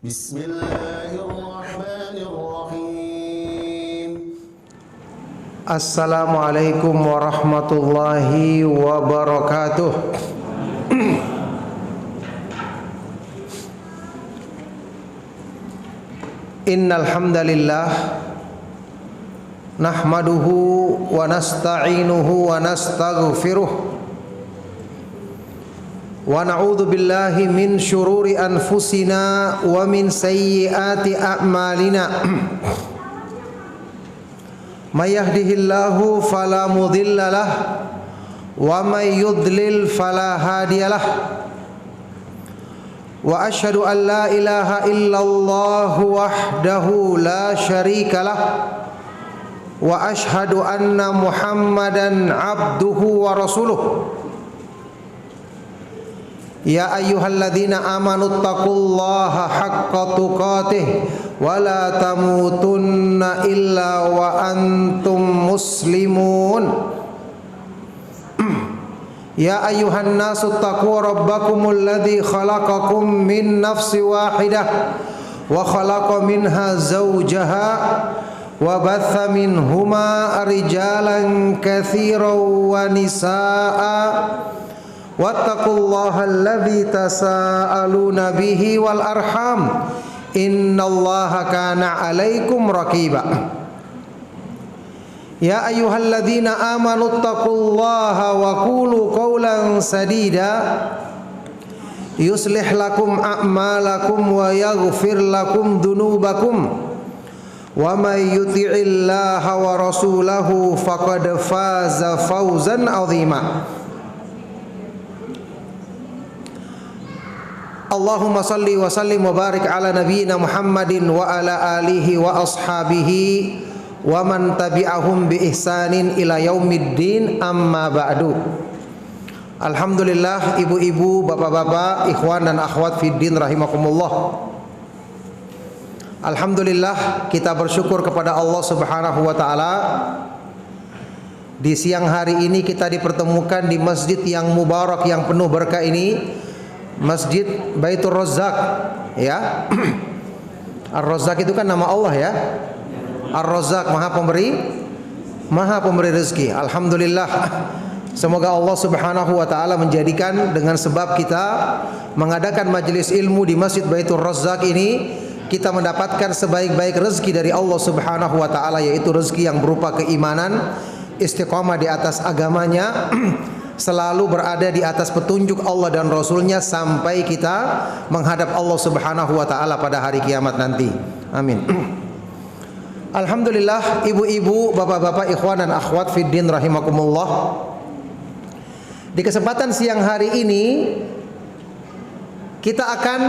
Bismillahirrahmanirrahim. Assalamualaikum warahmatullahi wabarakatuh. Innal hamdalillah nahmaduhu wa nasta'inuhu wa nastaghfiruh wa na'udzu billahi min syururi anfusina wa min sayyiati a'malina. May yahdihillahu fala mudhillalah wa may yudlil fala hadiyalah. Wa asyhadu an la ilaha illallah wahdahu la syarikalah wa asyhadu anna Muhammadan abduhu wa rasuluh. Ya ayyuhalladzina amanu taqullaha haqqa tuqatih wa la tamutunna illa wa antum muslimun. Ya ayyuhan nasu taqu rabbakumul ladzi khalaqakum min nafsin wahidah wa khalaqa minha zawjaha wa batha minhuma rijalan katsiran wa nisaa. Wattaqullaha alladzi tasaaluna bihi wal arham innallaha kana 'alaikum raqiba. Ya ayyuhalladzina amanu taqullaha wa qulu qawlan sadida yuslih lakum a'malakum wa yaghfir lakum dhunubakum wa may yuti'illaha wa rasulahu faqad faza fawzan 'azima. Allahumma salli wa sallim wa barik ala nabiyyina Muhammadin wa ala alihi wa ashabihi wa man tabi'ahum bi ihsanin ila yaumiddin, amma ba'du. Alhamdulillah, ibu-ibu, bapak-bapak, ikhwan dan akhwat fiddin rahimakumullah. Alhamdulillah, kita bersyukur kepada Allah Subhanahu wa taala. Di siang hari ini kita dipertemukan di masjid yang mubarak, yang penuh berkah ini, Masjid Baitur Razzaq, ya. Ar-Razzaq itu kan nama Allah, ya. Ar-Razzaq, Maha pemberi rezeki. Alhamdulillah. Semoga Allah Subhanahu wa taala menjadikan dengan sebab kita mengadakan majelis ilmu di Masjid Baitur Razzaq ini, kita mendapatkan sebaik-baik rezeki dari Allah Subhanahu wa taala, yaitu rezeki yang berupa keimanan, istiqamah di atas agamanya, selalu berada di atas petunjuk Allah dan Rasulnya sampai kita menghadap Allah Subhanahu wa taala pada hari kiamat nanti. Amin. Alhamdulillah, ibu-ibu, bapak-bapak, ikhwan dan akhwat fiddin rahimakumullah. Di kesempatan siang hari ini kita akan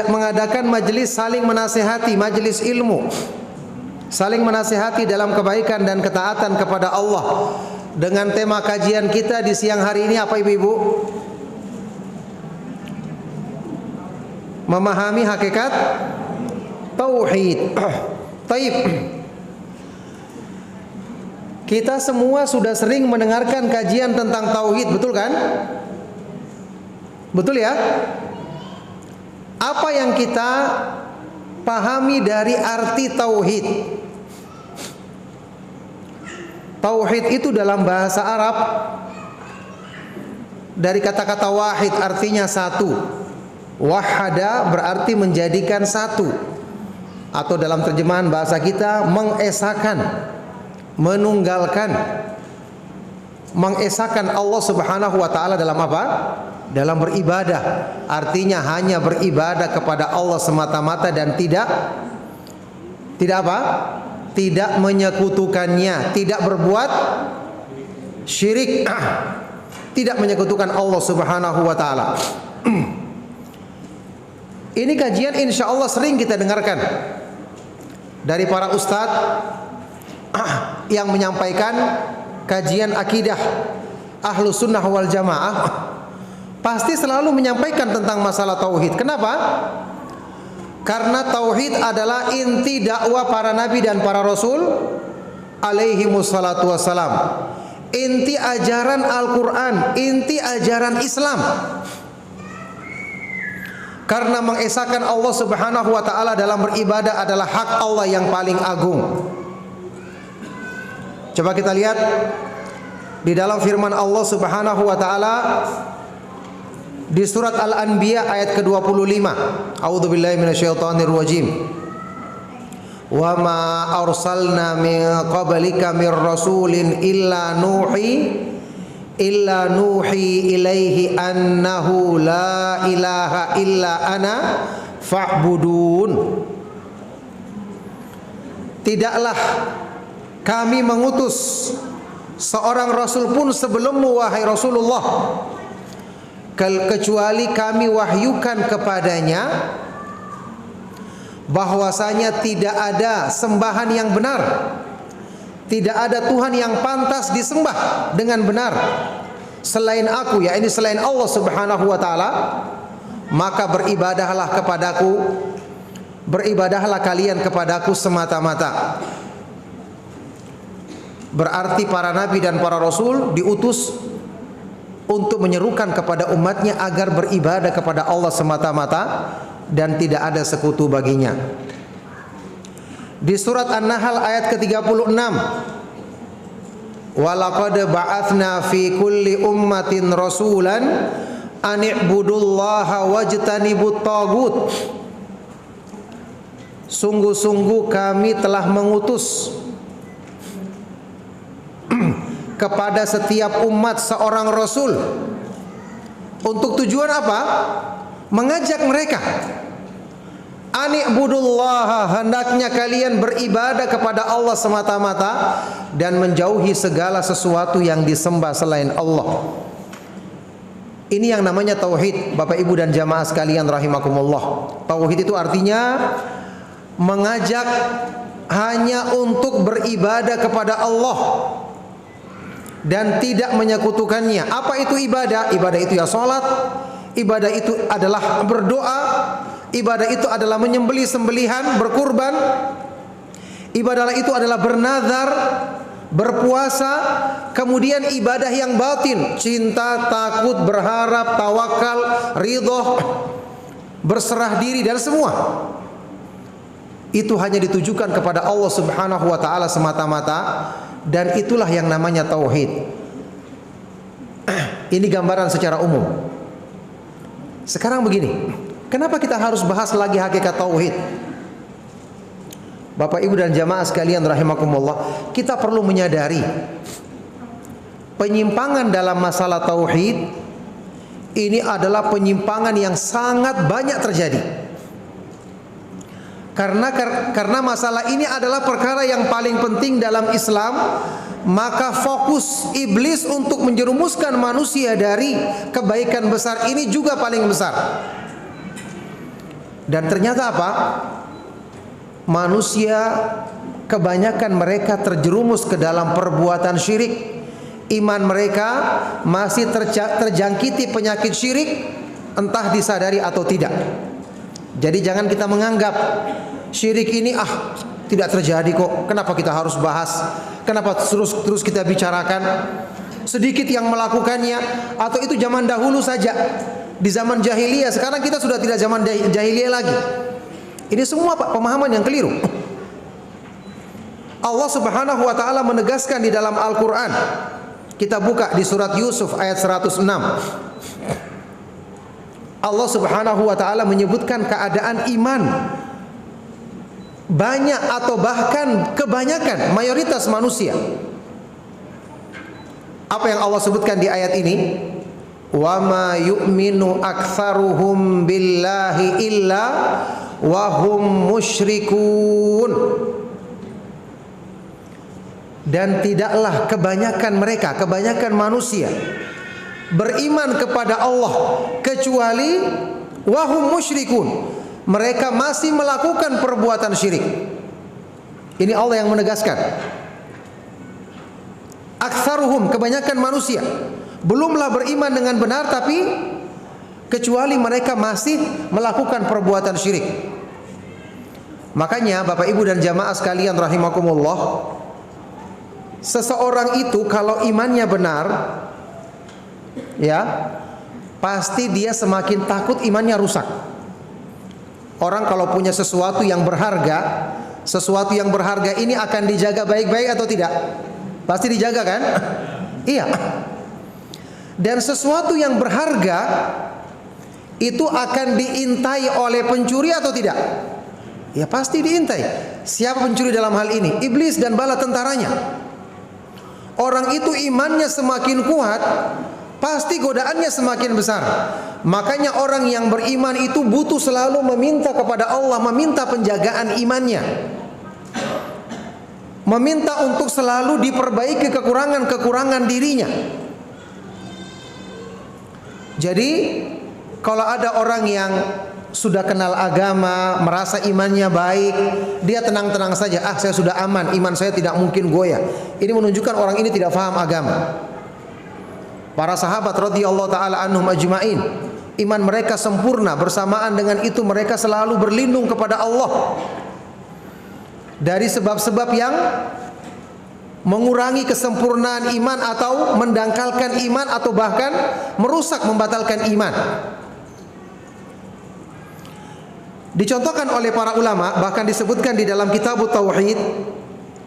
mengadakan majelis saling menasihati, majelis ilmu, saling menasihati dalam kebaikan dan ketaatan kepada Allah. Dengan tema kajian kita di siang hari ini apa, ibu-ibu? Memahami hakikat tauhid. Taib. Kita semua sudah sering mendengarkan kajian tentang tauhid, betul kan? Betul ya? Apa yang kita pahami dari arti tauhid? Tauhid itu dalam bahasa Arab dari kata-kata wahid, artinya satu. Wahada berarti menjadikan satu, atau dalam terjemahan bahasa kita mengesakan, menunggalkan. Mengesakan Allah Subhanahu wa taala dalam apa? Dalam beribadah. Artinya hanya beribadah kepada Allah semata-mata dan tidak apa? Tidak menyekutukannya, tidak berbuat syirik, tidak menyekutukan Allah Subhanahu wa taala. Ini kajian insya Allah sering kita dengarkan dari para ustadz yang menyampaikan kajian akidah Ahlus Sunnah wal Jamaah. Pasti selalu menyampaikan tentang masalah tauhid. Kenapa? Karena tauhid adalah inti dakwah para nabi dan para rasul alaihi wassalatu wassalam. Inti ajaran Al-Quran, inti ajaran Islam. Karena mengesahkan Allah Subhanahu wa taala dalam beribadah adalah hak Allah yang paling agung. Coba kita lihat di dalam firman Allah Subhanahu wa taala di surat Al-Anbiya ayat ke-25. A'udzubillahi minasyaitonir rajim. Wa ma arsalna min qablika mir rasulin illa nuhi ilaihi annahu la ilaha illa ana fa'budun. Tidaklah kami mengutus seorang rasul pun sebelummu wahai Rasulullah, kecuali kami wahyukan kepadanya bahwasanya tidak ada sembahan yang benar, tidak ada Tuhan yang pantas disembah dengan benar selain aku, yakni selain Allah Subhanahu wa taala, maka beribadahlah kepadaku, beribadahlah kalian kepadaku semata-mata. Berarti para nabi dan para rasul diutus untuk menyerukan kepada umatnya agar beribadah kepada Allah semata-mata dan tidak ada sekutu baginya. Di surat An-Nahl ayat ke-36, walaqad ba'atsna fi kulli ummatin rasulan an i'budullaha wajtanibut tagut. Sungguh-sungguh kami telah mengutus kepada setiap umat seorang rasul. Untuk tujuan apa? Mengajak mereka, ani'budullaha, hendaknya kalian beribadah kepada Allah semata-mata dan menjauhi segala sesuatu yang disembah selain Allah. Ini yang namanya tauhid, Bapak Ibu dan jamaah sekalian rahimakumullah. Tauhid itu artinya mengajak hanya untuk beribadah kepada Allah dan tidak menyekutukannya. Apa itu ibadah? Ibadah itu ya salat, ibadah itu adalah berdoa, ibadah itu adalah menyembelih sembelihan, berkurban, ibadah itu adalah bernazar, berpuasa, kemudian ibadah yang batin, cinta, takut, berharap, tawakal, ridho, berserah diri dan semua itu hanya ditujukan kepada Allah Subhanahu wa taala semata-mata, dan itulah yang namanya tauhid. Ini gambaran secara umum. Sekarang begini, kenapa kita harus bahas lagi hakikat tauhid? Bapak Ibu dan jamaah sekalian rahimakumullah, kita perlu menyadari penyimpangan dalam masalah tauhid ini adalah penyimpangan yang sangat banyak terjadi. Karena masalah ini adalah perkara yang paling penting dalam Islam, maka fokus iblis untuk menjerumuskan manusia dari kebaikan besar ini juga paling besar. Dan ternyata apa? Manusia kebanyakan mereka terjerumus ke dalam perbuatan syirik. Iman mereka masih terjangkiti penyakit syirik, entah disadari atau tidak. Jadi jangan kita menganggap syirik ini tidak terjadi kok. Kenapa kita harus bahas? Kenapa terus kita bicarakan? Sedikit yang melakukannya, atau itu zaman dahulu saja, di zaman jahiliyah. Sekarang kita sudah tidak zaman jahiliyah lagi. Ini semua pemahaman yang keliru. Allah Subhanahu wa taala menegaskan di dalam Al-Qur'an. Kita buka di surat Yusuf ayat 106. Allah Subhanahu wa taala menyebutkan keadaan iman banyak atau bahkan kebanyakan mayoritas manusia. Apa yang Allah sebutkan di ayat ini? Wa ma yu'minu aktsaruhum billahi illa wa hum musyrikun. Dan tidaklah kebanyakan mereka, kebanyakan manusia beriman kepada Allah kecuali wahum musyrikun, mereka masih melakukan perbuatan syirik. Ini Allah yang menegaskan. Aktsaruhum, kebanyakan manusia belumlah beriman dengan benar, tapi kecuali mereka masih melakukan perbuatan syirik. Makanya Bapak Ibu dan jamaah sekalian rahimakumullah, seseorang itu kalau imannya benar, ya, pasti dia semakin takut imannya rusak. Orang kalau punya sesuatu yang berharga, sesuatu yang berharga ini akan dijaga baik-baik atau tidak? Pasti dijaga kan? Iya. Dan sesuatu yang berharga itu akan diintai oleh pencuri atau tidak? Ya pasti diintai. Siapa pencuri dalam hal ini? Iblis dan bala tentaranya. Orang itu imannya semakin kuat, pasti godaannya semakin besar. Makanya orang yang beriman itu butuh selalu meminta kepada Allah, meminta penjagaan imannya, meminta untuk selalu diperbaiki kekurangan-kekurangan dirinya. Jadi kalau ada orang yang sudah kenal agama, merasa imannya baik, dia tenang-tenang saja. Ah, saya sudah aman, iman saya tidak mungkin goyah. Ini menunjukkan orang ini tidak paham agama. Para sahabat radhiyallahu taala anhum ajmain, iman mereka sempurna. Bersamaan dengan itu mereka selalu berlindung kepada Allah dari sebab-sebab yang mengurangi kesempurnaan iman atau mendangkalkan iman atau bahkan merusak, membatalkan iman. Dicontohkan oleh para ulama, bahkan disebutkan di dalam kitab Tauhid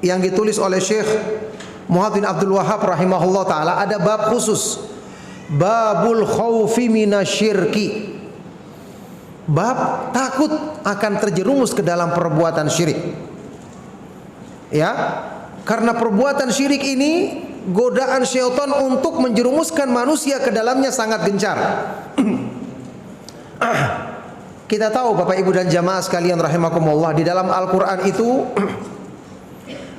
yang ditulis oleh Syekh Muhammad bin Abdul Wahhab rahimahullah ta'ala, ada bab khusus, babul khawfi minasyirki, bab takut akan terjerumus ke dalam perbuatan syirik. Ya, karena perbuatan syirik ini godaan syaitan untuk menjerumuskan manusia ke dalamnya sangat gencar. Kita tahu Bapak Ibu dan jamaah sekalian rahimakumullah, di dalam Al-Quran itu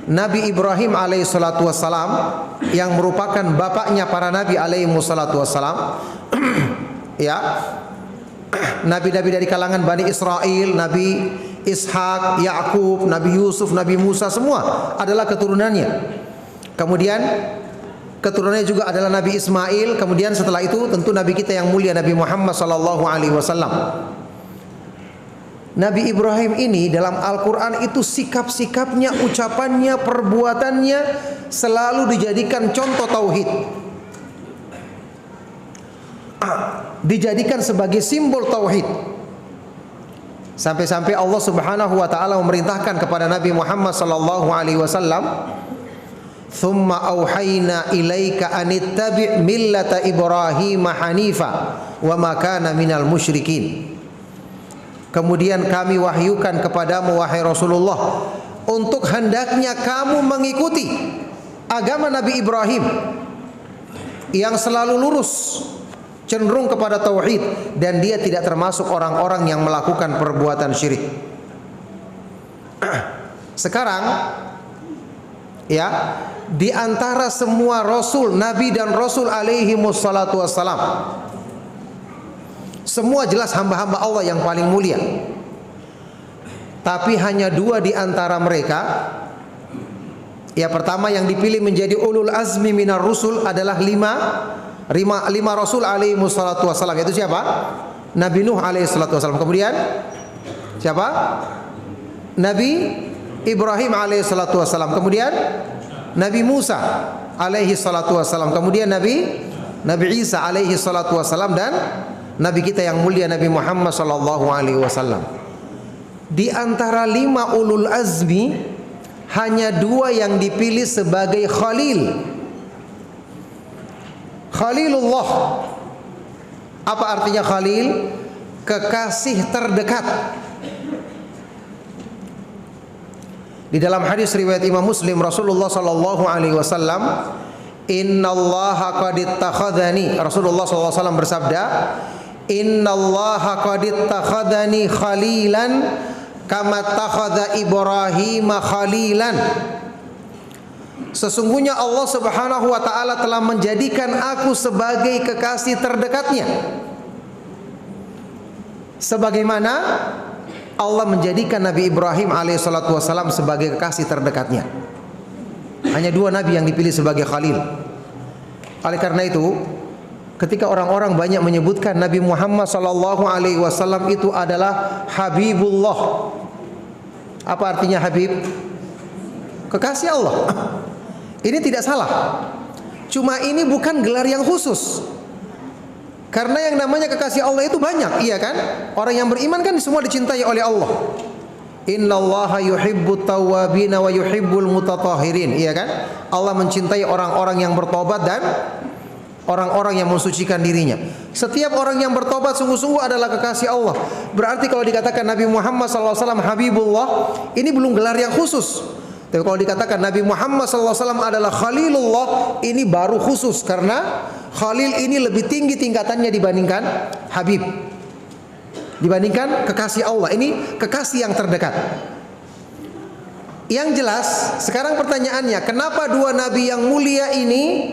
Nabi Ibrahim alaihi salatu wassalam, yang merupakan bapaknya para nabi alaihi salatu wassalam, ya, nabi-nabi dari kalangan Bani Israel, Nabi Ishak, Yakub, Nabi Yusuf, Nabi Musa, semua adalah keturunannya. Kemudian keturunannya juga adalah Nabi Ismail. Kemudian setelah itu tentu Nabi kita yang mulia Nabi Muhammad sallallahu alaihi wasallam. Nabi Ibrahim ini dalam Al-Quran itu sikap-sikapnya, ucapannya, perbuatannya selalu dijadikan contoh tauhid, dijadikan sebagai simbol tauhid. Sampai-sampai Allah Subhanahu wa taala memerintahkan kepada Nabi Muhammad sallallahu alaihi wasallam, "Tsumma auhayna ilaika anittabi' millata Ibrahim hanifa wa ma kana minal musyrikin." Kemudian kami wahyukan kepadamu wahai Rasulullah, untuk hendaknya kamu mengikuti agama Nabi Ibrahim yang selalu lurus, cenderung kepada tauhid, dan dia tidak termasuk orang-orang yang melakukan perbuatan syirik. Sekarang ya, di antara semua rasul, nabi dan rasul alaihi wassalatu wassalam, semua jelas hamba-hamba Allah yang paling mulia. Tapi hanya dua di antara mereka, ya, pertama yang dipilih menjadi ulul azmi minar rusul adalah lima rasul alaihi wassalatu wassalam. Itu siapa? Nabi Nuh alaihi wassalatu wassalam. Kemudian siapa? Nabi Ibrahim alaihi wassalatu wassalam. Kemudian Nabi Musa alaihi wassalatu wassalam. Kemudian Nabi Isa alaihi wassalatu wassalam, dan Nabi kita yang mulia Nabi Muhammad sallallahu alaihi wasallam. Di antara 5 ulul azmi, hanya 2 yang dipilih sebagai khalil. Khalilullah. Apa artinya khalil? Kekasih terdekat. Di dalam hadis riwayat Imam Muslim, Rasulullah sallallahu alaihi wasallam, "Innallaha qad ittakhadhani." Rasulullah sallallahu alaihi wasallam bersabda, "Innallaha qad ittakhadhani khalilan kama takhadha Ibrahim khalilan." Sesungguhnya Allah Subhanahu wa taala telah menjadikan aku sebagai kekasih terdekatnya, sebagaimana Allah menjadikan Nabi Ibrahim alaihissalatu wassalam sebagai kekasih terdekatnya. Hanya 2 nabi yang dipilih sebagai khalil. Oleh karena itu, ketika orang-orang banyak menyebutkan Nabi Muhammad sallallahu alaihi wasallam itu adalah Habibullah. Apa artinya Habib? Kekasih Allah. Ini tidak salah. Cuma ini bukan gelar yang khusus. Karena yang namanya kekasih Allah itu banyak, iya kan? Orang yang beriman kan semua dicintai oleh Allah. Innallaha yuhibbut tawwabina wa yuhibbul mutatahhirin, iya kan? Allah mencintai orang-orang yang bertobat dan orang-orang yang mensucikan dirinya. Setiap orang yang bertobat sungguh-sungguh adalah kekasih Allah. Berarti kalau dikatakan Nabi Muhammad SAW Habibullah, ini belum gelar yang khusus. Tapi kalau dikatakan Nabi Muhammad SAW adalah Khalilullah, ini baru khusus, karena Khalil ini lebih tinggi tingkatannya dibandingkan Habib, dibandingkan kekasih Allah. Ini kekasih yang terdekat. Yang jelas, sekarang pertanyaannya, kenapa dua Nabi yang mulia ini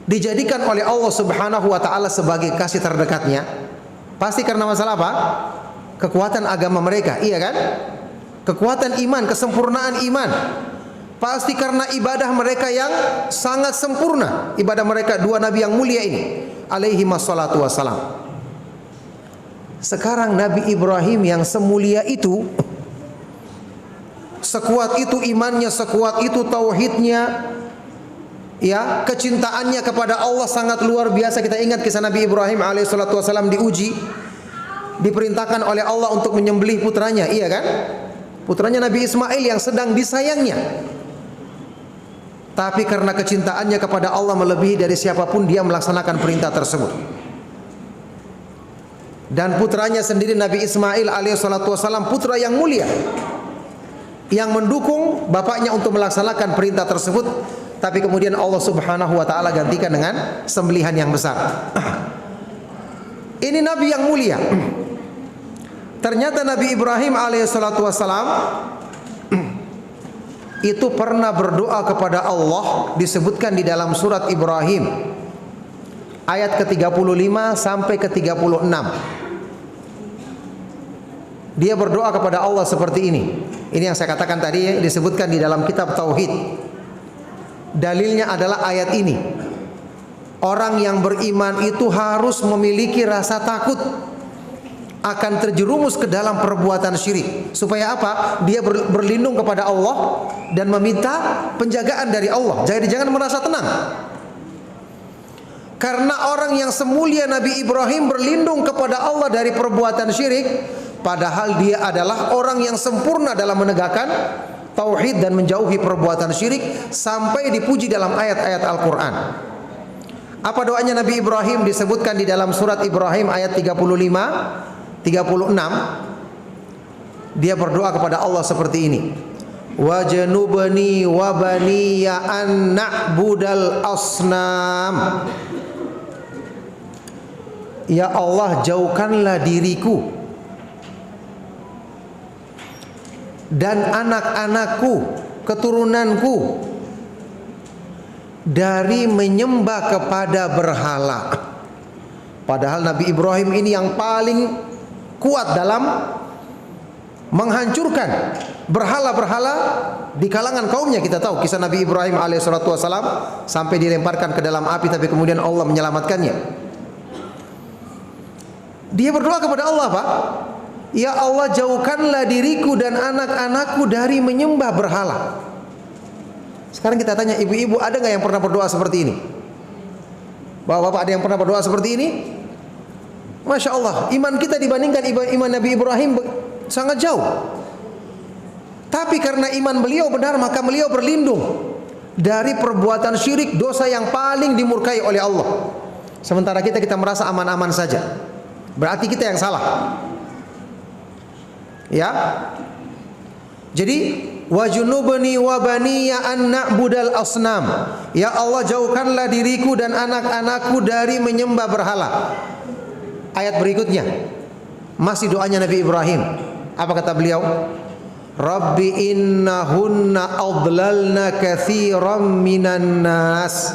dijadikan oleh Allah Subhanahu wa taala sebagai kasih terdekatnya? Pasti karena masalah apa? Kekuatan agama mereka, iya kan? Kekuatan iman, kesempurnaan iman. Pasti karena ibadah mereka yang sangat sempurna. Ibadah mereka dua nabi yang mulia ini, alaihi wassalatu wassalam. Sekarang Nabi Ibrahim yang semulia itu, sekuat itu imannya, sekuat itu tauhidnya, ya, kecintaannya kepada Allah sangat luar biasa. Kita ingat kisah Nabi Ibrahim alaihissalatu wassalam diuji, diperintahkan oleh Allah untuk menyembelih putranya, iya kan? Putranya Nabi Ismail yang sedang disayangnya. Tapi karena kecintaannya kepada Allah melebihi dari siapapun, dia melaksanakan perintah tersebut. Dan putranya sendiri Nabi Ismail alaihissalatu wassalam, putra yang mulia, yang mendukung bapaknya untuk melaksanakan perintah tersebut. Tapi kemudian Allah Subhanahu wa taala gantikan dengan sembelihan yang besar. Ini nabi yang mulia. Ternyata Nabi Ibrahim alaihissalatu wassalam itu pernah berdoa kepada Allah, disebutkan di dalam surat Ibrahim ayat ke-35 sampai ke-36. Dia berdoa kepada Allah seperti ini. Ini yang saya katakan tadi, disebutkan di dalam kitab Tauhid. Dalilnya adalah ayat ini. Orang yang beriman itu harus memiliki rasa takut akan terjerumus ke dalam perbuatan syirik. Supaya apa? Dia berlindung kepada Allah dan meminta penjagaan dari Allah. Jadi jangan merasa tenang. Karena orang yang semulia Nabi Ibrahim berlindung kepada Allah dari perbuatan syirik, padahal dia adalah orang yang sempurna dalam menegakkan tauhid dan menjauhi perbuatan syirik, sampai dipuji dalam ayat-ayat Al-Quran. Apa doanya Nabi Ibrahim? Disebutkan di dalam surat Ibrahim ayat 35 36. Dia berdoa kepada Allah seperti ini. Wajnubni wa baniya an na'budal asnam. Ya Allah, jauhkanlah diriku dan anak-anakku, keturunanku dari menyembah kepada berhala. Padahal Nabi Ibrahim ini yang paling kuat dalam menghancurkan berhala-berhala di kalangan kaumnya. Kita tahu kisah Nabi Ibrahim alaihissalatu wassalam sampai dilemparkan ke dalam api, tapi kemudian Allah menyelamatkannya. Dia berdoa kepada Allah, Pak, ya Allah, jauhkanlah diriku dan anak-anakku dari menyembah berhala. Sekarang kita tanya ibu-ibu, ada nggak yang pernah berdoa seperti ini? Bapak-bapak, ada yang pernah berdoa seperti ini? Masya Allah, iman kita dibandingkan iman Nabi Ibrahim sangat jauh. Tapi karena iman beliau benar, maka beliau berlindung dari perbuatan syirik, dosa yang paling dimurkai oleh Allah. Sementara kita merasa aman-aman saja. Berarti kita yang salah. Ya. Jadi wajnubni wa baniya an na'budal asnam. Ya Allah, jauhkanlah diriku dan anak-anakku dari menyembah berhala. Ayat berikutnya masih doanya Nabi Ibrahim. Apa kata beliau? Rabbi innahunna adlalna katsiran minan nas.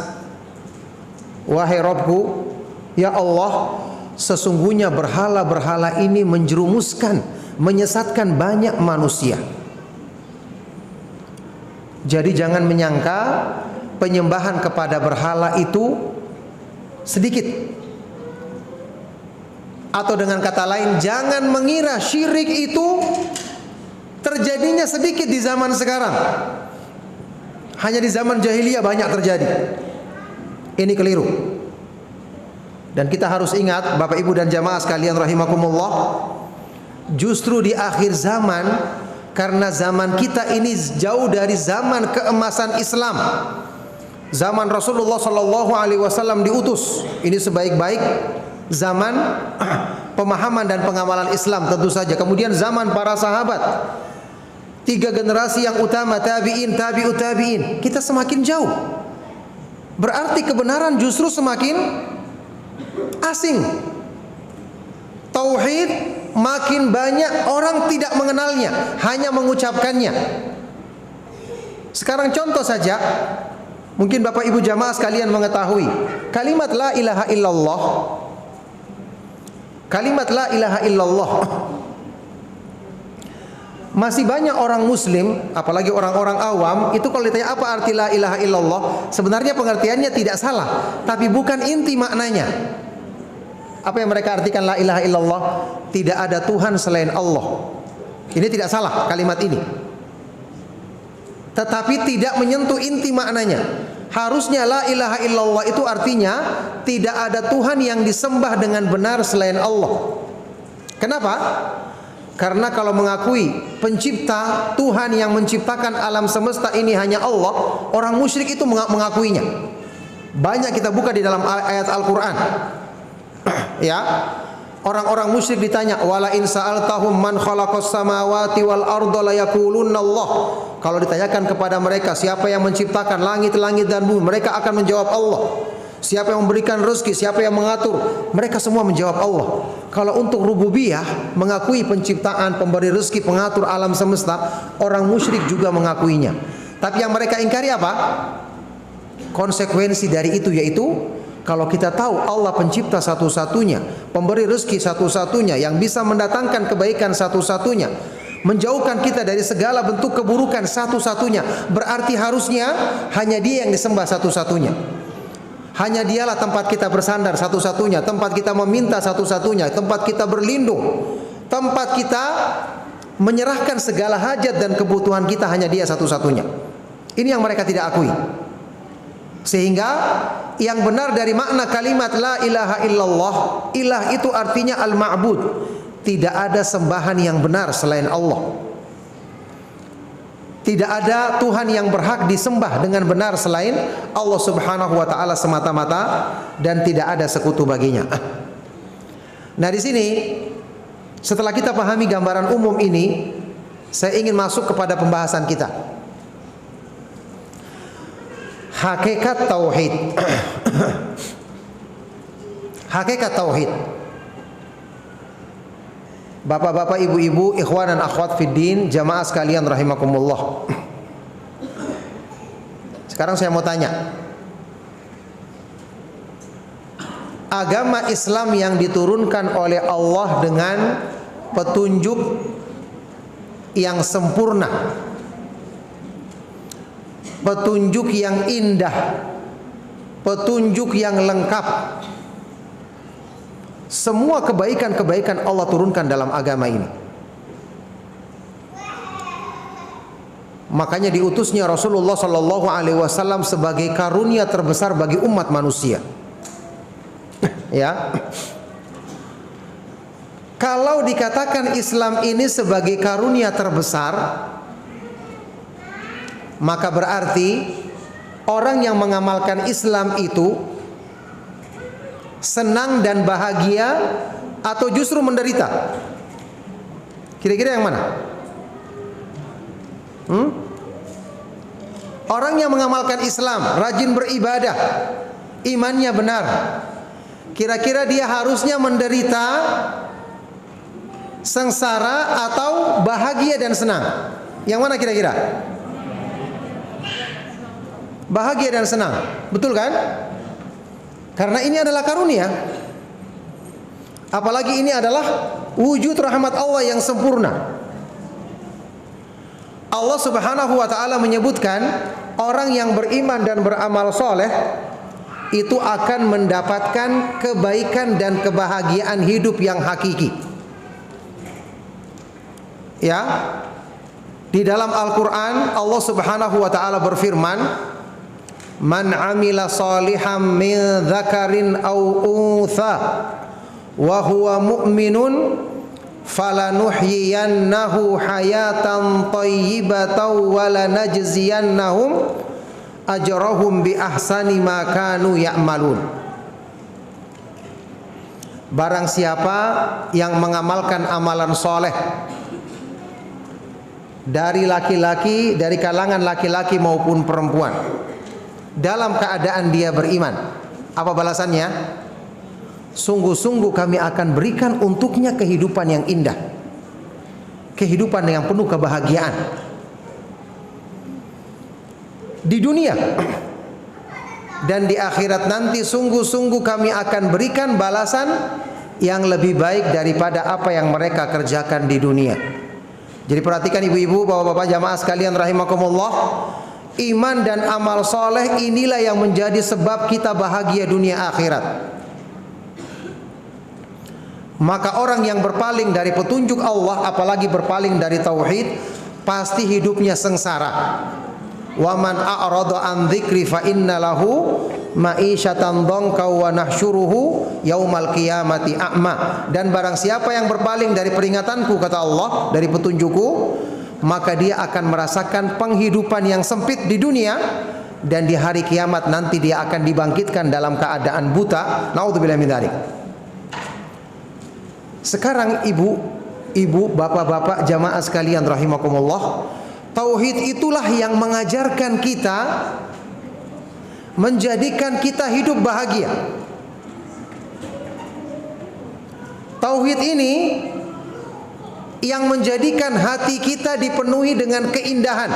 Wahai Rabbku, ya Allah, sesungguhnya berhala-berhala ini menjerumuskan, menyesatkan banyak manusia. Jadi jangan menyangka penyembahan kepada berhala itu sedikit. Atau dengan kata lain, jangan mengira syirik itu terjadinya sedikit di zaman sekarang. Hanya di zaman jahiliyah banyak terjadi. Ini keliru. Dan kita harus ingat Bapak Ibu dan jamaah sekalian rahimakumullah, justru di akhir zaman, karena zaman kita ini jauh dari zaman keemasan Islam. Zaman Rasulullah sallallahu alaihi wasallam diutus, ini sebaik-baik zaman pemahaman dan pengamalan Islam tentu saja. Kemudian zaman para sahabat, 3 generasi yang utama, tabi'in, tabi'ut tabi'in. Kita semakin jauh. Berarti kebenaran justru semakin asing. Tauhid makin banyak orang tidak mengenalnya, hanya mengucapkannya. Sekarang contoh saja, mungkin Bapak Ibu jamaah sekalian mengetahui kalimat la ilaha illallah. Kalimat la ilaha illallah, masih banyak orang muslim, apalagi orang-orang awam, itu kalau ditanya apa arti la ilaha illallah, sebenarnya pengertiannya tidak salah, tapi bukan inti maknanya. Apa yang mereka artikan la ilaha illallah? Tidak ada Tuhan selain Allah. Ini tidak salah kalimat ini, tetapi tidak menyentuh inti maknanya. Harusnya la ilaha illallah itu artinya tidak ada Tuhan yang disembah dengan benar selain Allah. Kenapa? Karena kalau mengakui pencipta, Tuhan yang menciptakan alam semesta ini hanya Allah, orang musyrik itu mengakuinya. Banyak kita buka di dalam ayat Al-Quran. Ya, orang-orang musyrik ditanya, wala in sa'altahum man khalaqas samawati wal arda la yaqulunna Allah. Kalau ditanyakan kepada mereka siapa yang menciptakan langit-langit dan bumi, mereka akan menjawab Allah. Siapa yang memberikan rezeki, siapa yang mengatur, mereka semua menjawab Allah. Kalau untuk rububiyah, mengakui penciptaan, pemberi rezeki, pengatur alam semesta, orang musyrik juga mengakuinya. Tapi yang mereka ingkari apa? Konsekuensi dari itu yaitu, kalau kita tahu Allah pencipta satu-satunya, pemberi rezeki satu-satunya, yang bisa mendatangkan kebaikan satu-satunya, menjauhkan kita dari segala bentuk keburukan satu-satunya, berarti harusnya hanya Dia yang disembah satu-satunya. Hanya Dialah tempat kita bersandar satu-satunya, tempat kita meminta satu-satunya, tempat kita berlindung, tempat kita menyerahkan segala hajat dan kebutuhan kita, hanya Dia satu-satunya. Ini yang mereka tidak akui. Sehingga yang benar dari makna kalimat la ilaha illallah, ilah itu artinya al-ma'bud. Tidak ada sembahan yang benar selain Allah. Tidak ada Tuhan yang berhak disembah dengan benar selain Allah Subhanahu wa taala semata-mata, dan tidak ada sekutu baginya. Nah, di sini setelah kita pahami gambaran umum ini, saya ingin masuk kepada pembahasan kita. Hakikat tauhid. Hakikat tauhid. Bapak-bapak, ibu-ibu, ikhwan dan akhwat fiddin, jamaah sekalian rahimakumullah. Sekarang saya mau tanya, agama Islam yang diturunkan oleh Allah dengan petunjuk yang sempurna, petunjuk yang indah, petunjuk yang lengkap, semua kebaikan-kebaikan Allah turunkan dalam agama ini. Makanya diutusnya Rasulullah sallallahu alaihi wasallam sebagai karunia terbesar bagi umat manusia. Ya. Kalau dikatakan Islam ini sebagai karunia terbesar, maka berarti orang yang mengamalkan Islam itu senang dan bahagia atau justru menderita? Kira-kira yang mana? Orang yang mengamalkan Islam, rajin beribadah, imannya benar, kira-kira dia harusnya menderita, sengsara, atau bahagia dan senang? Yang mana kira-kira? Bahagia dan senang, betul kan? Karena ini adalah karunia. Apalagi ini adalah wujud rahmat Allah yang sempurna. Allah Subhanahu wa taala menyebutkan orang yang beriman dan beramal soleh itu akan mendapatkan kebaikan dan kebahagiaan hidup yang hakiki. Ya. Di dalam Al-Qur'an Allah Subhanahu wa taala berfirman, Man 'amila shalihan min dzakarin aw untha wa huwa mu'minun falanuhyiyannahu hayatan thayyibatan wa lanajziyannahum ajrahum bi ahsani ma kanu ya'malun. Barang siapa yang mengamalkan amalan soleh dari laki-laki, dari kalangan laki-laki maupun perempuan, dalam keadaan dia beriman, apa balasannya? Sungguh-sungguh kami akan berikan untuknya kehidupan yang indah, kehidupan yang penuh kebahagiaan di dunia dan di akhirat nanti. Sungguh-sungguh kami akan berikan balasan yang lebih baik daripada apa yang mereka kerjakan di dunia. Jadi perhatikan ibu-ibu, bapak-bapak, jamaah sekalian rahimakumullah, iman dan amal soleh inilah yang menjadi sebab kita bahagia dunia akhirat. Maka orang yang berpaling dari petunjuk Allah, apalagi berpaling dari tauhid, pasti hidupnya sengsara. Wa man a'rada an dzikri fa inna lahu ma'isyatan dhanka wa nahsyuruhu yaumal qiyamati a'ma. Dan barang siapa yang berpaling dari peringatanku, kata Allah, dari petunjukku, maka dia akan merasakan penghidupan yang sempit di dunia, dan di hari kiamat nanti dia akan dibangkitkan dalam keadaan buta. Naudzubillah min dzalik. Sekarang ibu, bapak-bapak, jamaah sekalian rahimakumullah, tauhid itulah yang mengajarkan kita, menjadikan kita hidup bahagia. Tauhid ini yang menjadikan hati kita dipenuhi dengan keindahan.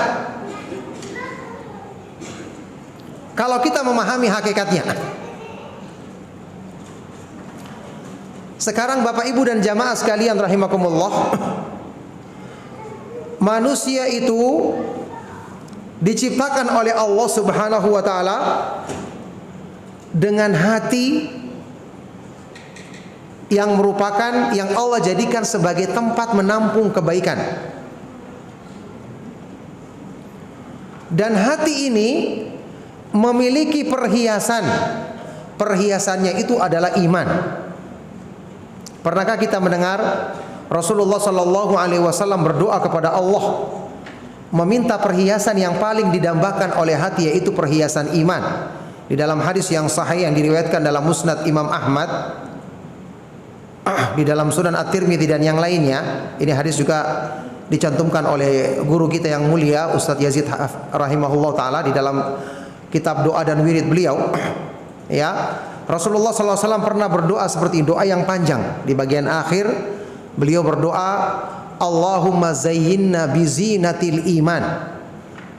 Kalau kita memahami hakikatnya. Sekarang Bapak Ibu dan jamaah sekalian rahimakumullah, manusia itu diciptakan oleh Allah Subhanahu wa taala dengan hati yang merupakan yang Allah jadikan sebagai tempat menampung kebaikan. Dan hati ini memiliki perhiasan. Perhiasannya itu adalah iman. Pernahkah kita mendengar Rasulullah sallallahu alaihi wasallam berdoa kepada Allah meminta perhiasan yang paling didambakan oleh hati, yaitu perhiasan iman. Di dalam hadis yang sahih yang diriwayatkan dalam Musnad Imam Ahmad, di dalam Sunan At-Tirmidzi dan yang lainnya, ini hadis juga dicantumkan oleh guru kita yang mulia Ustadz Yazid rahimahullah taala di dalam kitab doa dan wirid beliau. Ya, Rasulullah SAW pernah berdoa seperti doa yang panjang. Di bagian akhir beliau berdoa, Allahumma zayyinna bizinatil iman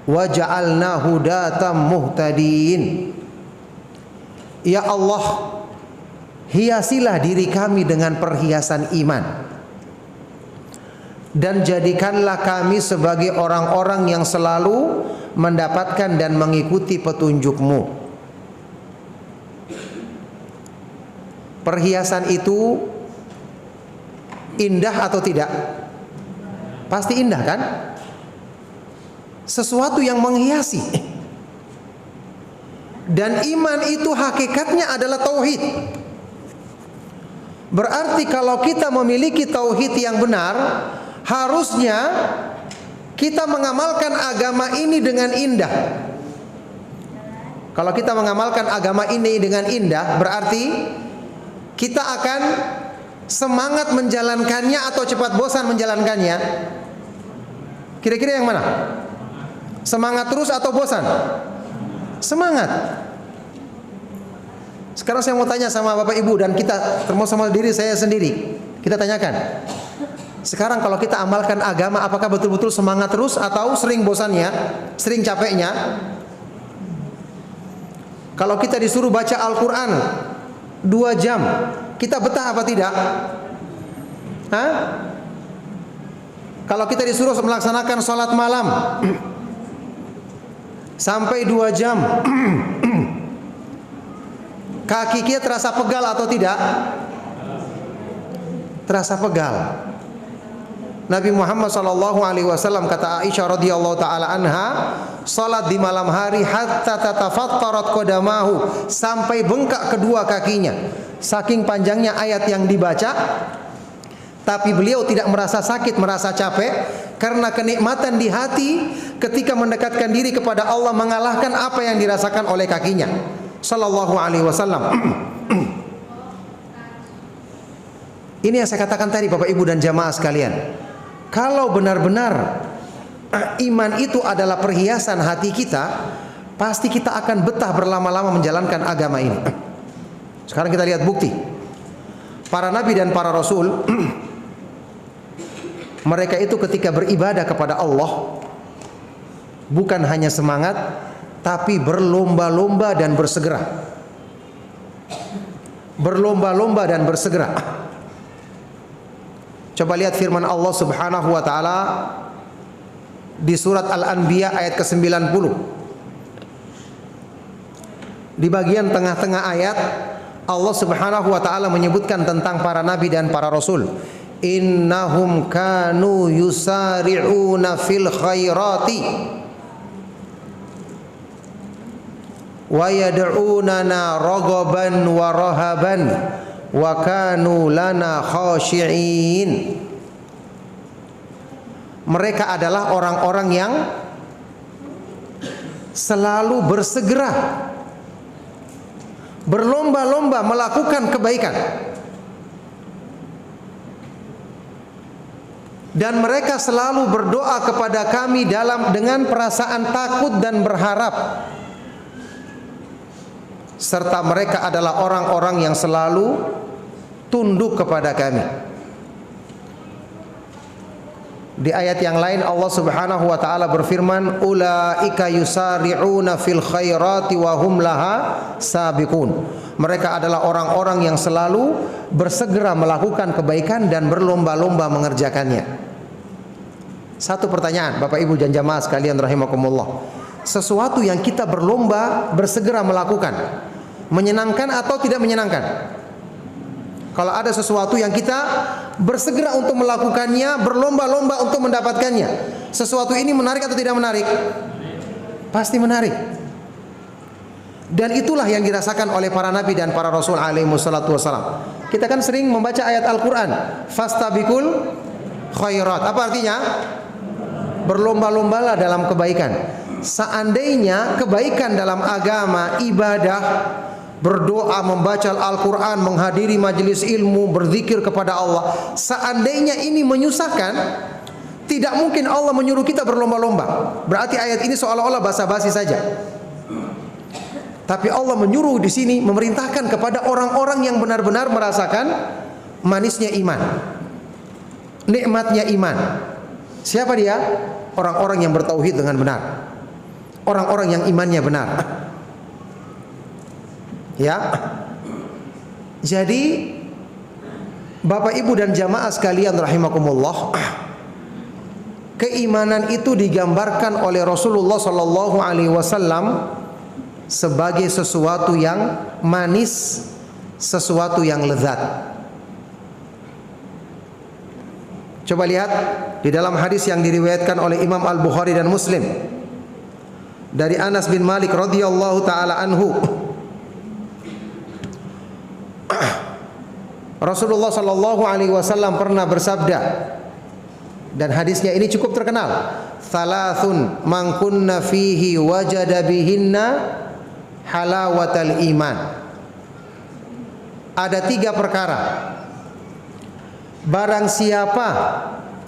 waj'alna hudatan muhtadin. Ya Allah, hiasilah diri kami dengan perhiasan iman, dan jadikanlah kami sebagai orang-orang yang selalu mendapatkan dan mengikuti petunjuk-Mu. Perhiasan itu indah atau tidak? Pasti indah kan? Sesuatu yang menghiasi. Dan iman itu hakikatnya adalah tauhid. Berarti kalau kita memiliki tauhid yang benar, harusnya kita mengamalkan agama ini dengan indah. Kalau kita mengamalkan agama ini dengan indah, berarti kita akan semangat menjalankannya atau cepat bosan menjalankannya? Kira-kira yang mana? Semangat terus atau bosan? Semangat. Sekarang saya mau tanya sama Bapak Ibu dan kita, termasuk sama diri saya sendiri, kita tanyakan. Sekarang kalau kita amalkan agama, apakah betul-betul semangat terus atau sering bosannya, sering capeknya? Kalau kita disuruh baca Al-Quran 2 jam, kita betah apa tidak? Hah? Kalau kita disuruh melaksanakan sholat malam sampai 2 jam, kaki kita terasa pegal atau tidak? Terasa pegal. Nabi Muhammad SAW, kata Aisyah radhiyallahu taala anha, salat di malam hari hatta tatafattarat qadamahu, sampai bengkak kedua kakinya. Saking panjangnya ayat yang dibaca, tapi beliau tidak merasa sakit, merasa capek, karena kenikmatan di hati ketika mendekatkan diri kepada Allah mengalahkan apa yang dirasakan oleh kakinya. Sallallahu alaihi wasallam. Ini yang saya katakan tadi, Bapak Ibu dan jamaah sekalian. Kalau benar-benar iman itu adalah perhiasan hati kita, pasti kita akan betah berlama-lama menjalankan agama ini. Sekarang kita lihat bukti. Para nabi dan para rasul, mereka itu ketika beribadah kepada Allah, bukan hanya semangat, tapi berlomba-lomba dan bersegera. Berlomba-lomba dan bersegera. Coba lihat firman Allah Subhanahu wa taala di surat Al-Anbiya ayat ke-90. Di bagian tengah-tengah ayat Allah Subhanahu wa taala menyebutkan tentang para nabi dan para rasul. Innahum kanu yusari'una fil khairati wa yad'unana raghaban wa rahaban wa kanu lana khashi'in. Mereka adalah orang-orang yang selalu bersegera, berlomba-lomba melakukan kebaikan, dan mereka selalu berdoa kepada kami dengan perasaan takut dan berharap. Serta mereka adalah orang-orang yang selalu tunduk kepada kami. Di ayat yang lain Allah Subhanahu wa taala berfirman, ulaika yusari'una fil khairati wa hum laha sabiqun. Mereka adalah orang-orang yang selalu bersegera melakukan kebaikan dan berlomba-lomba mengerjakannya. Satu pertanyaan, Bapak Ibu dan jamaah sekalian rahimakumullah. Sesuatu yang kita berlomba, bersegera melakukan, menyenangkan atau tidak menyenangkan? Kalau ada sesuatu yang kita bersegera untuk melakukannya, berlomba-lomba untuk mendapatkannya, sesuatu ini menarik atau tidak menarik? Pasti menarik. Dan itulah yang dirasakan oleh para nabi dan para rasul alaihi wassalatu wassalam. Kita kan sering membaca ayat Al-Quran, fastabiqul khairat. Apa artinya? Berlomba-lombalah dalam kebaikan. Seandainya kebaikan dalam agama, ibadah, berdoa, membaca Al-Quran, menghadiri majelis ilmu, berzikir kepada Allah, seandainya ini menyusahkan, tidak mungkin Allah menyuruh kita berlomba-lomba. Berarti ayat ini seolah-olah basa-basi saja. Tapi Allah menyuruh di sini, memerintahkan kepada orang-orang yang benar-benar merasakan manisnya iman, nikmatnya iman. Siapa dia? Orang-orang yang bertauhid dengan benar, orang-orang yang imannya benar. Ya. Jadi Bapak Ibu dan jamaah sekalian rahimakumullah, keimanan itu digambarkan oleh Rasulullah sallallahu alaihi wasallam sebagai sesuatu yang manis, sesuatu yang lezat. Coba lihat di dalam hadis yang diriwayatkan oleh Imam Al-Bukhari dan Muslim dari Anas bin Malik radhiyallahu taala anhu, Rasulullah sallallahu alaihi wasallam pernah bersabda, dan hadisnya ini cukup terkenal, "Thalathun man kunna fihi wajada bihinna halawatal iman." Ada 3 perkara, barang siapa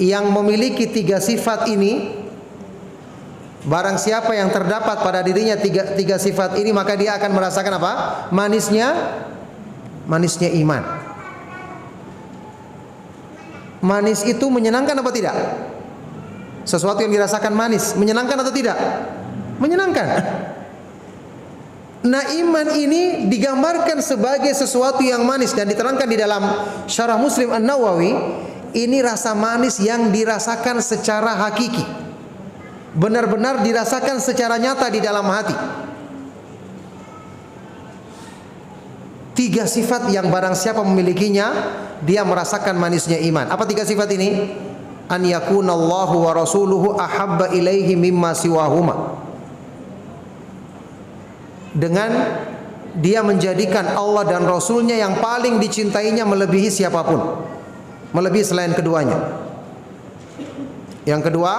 yang memiliki 3 sifat ini, barang siapa yang terdapat pada dirinya tiga sifat ini, maka dia akan merasakan apa? Manisnya iman. Manis itu menyenangkan apa tidak? Sesuatu yang dirasakan manis, menyenangkan atau tidak? Menyenangkan. Nah, iman ini digambarkan sebagai sesuatu yang manis, dan diterangkan di dalam Syarah Muslim An-Nawawi, ini rasa manis yang dirasakan secara hakiki, benar-benar dirasakan secara nyata di dalam hati. 3 sifat yang barang siapa memilikinya, dia merasakan manisnya iman. Apa 3 sifat ini? An yakunallahu wa rasuluhu ahabba ilaihi mimma siwahuma. dengan dia menjadikan Allah dan Rasulnya yang paling dicintainya melebihi siapapun, melebihi selain keduanya. Yang kedua,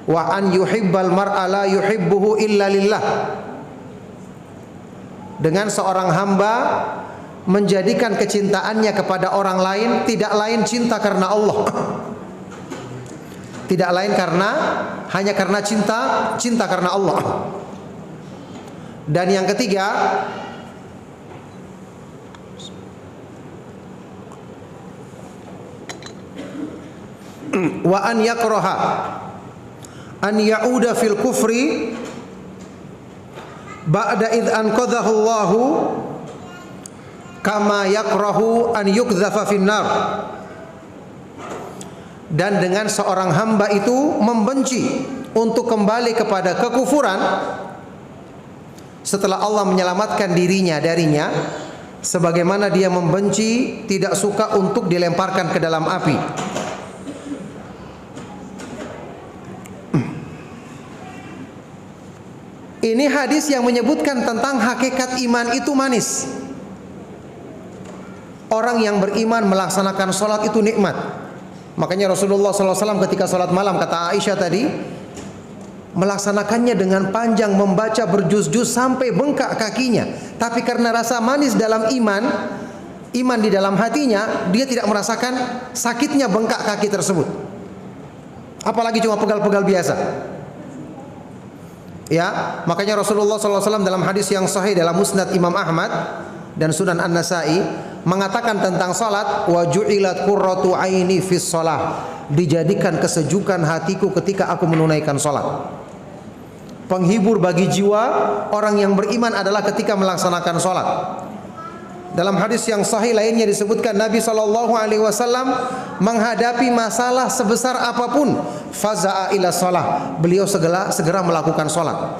wa an yuhibbal mar'a la yuhibbuhu illa lillah. Dengan seorang hamba menjadikan kecintaannya kepada orang lain tidak lain cinta karena Allah. Tidak lain hanya karena cinta karena Allah. Dan yang ketiga, wa an yakraha an ya'uda fil kufri ba'da id anqadhahu Allahu kama yakrahu an yukdhafa finnar. Dan dengan seorang hamba itu membenci untuk kembali kepada kekufuran setelah Allah menyelamatkan dirinya darinya, sebagaimana dia membenci, tidak suka untuk dilemparkan ke dalam api. Ini hadis yang menyebutkan tentang hakikat iman itu manis. Orang yang beriman melaksanakan sholat itu nikmat. Makanya Rasulullah SAW ketika sholat malam, kata Aisyah tadi, melaksanakannya dengan panjang, membaca berjuz-juz sampai bengkak kakinya. Tapi karena rasa manis dalam iman di dalam hatinya, dia tidak merasakan sakitnya bengkak kaki tersebut. Apalagi cuma pegal-pegal biasa. Ya, makanya Rasulullah SAW dalam hadis yang sahih dalam Musnad Imam Ahmad dan Sunan An-Nasai mengatakan tentang salat, wa ju'ilat qurratu aini fis shalah, dijadikan kesejukan hatiku ketika aku menunaikan salat. Penghibur bagi jiwa orang yang beriman adalah ketika melaksanakan salat. Dalam hadis yang sahih lainnya disebutkan Nabi SAW menghadapi masalah sebesar apapun, faza'a ila shalah, beliau segera melakukan salat.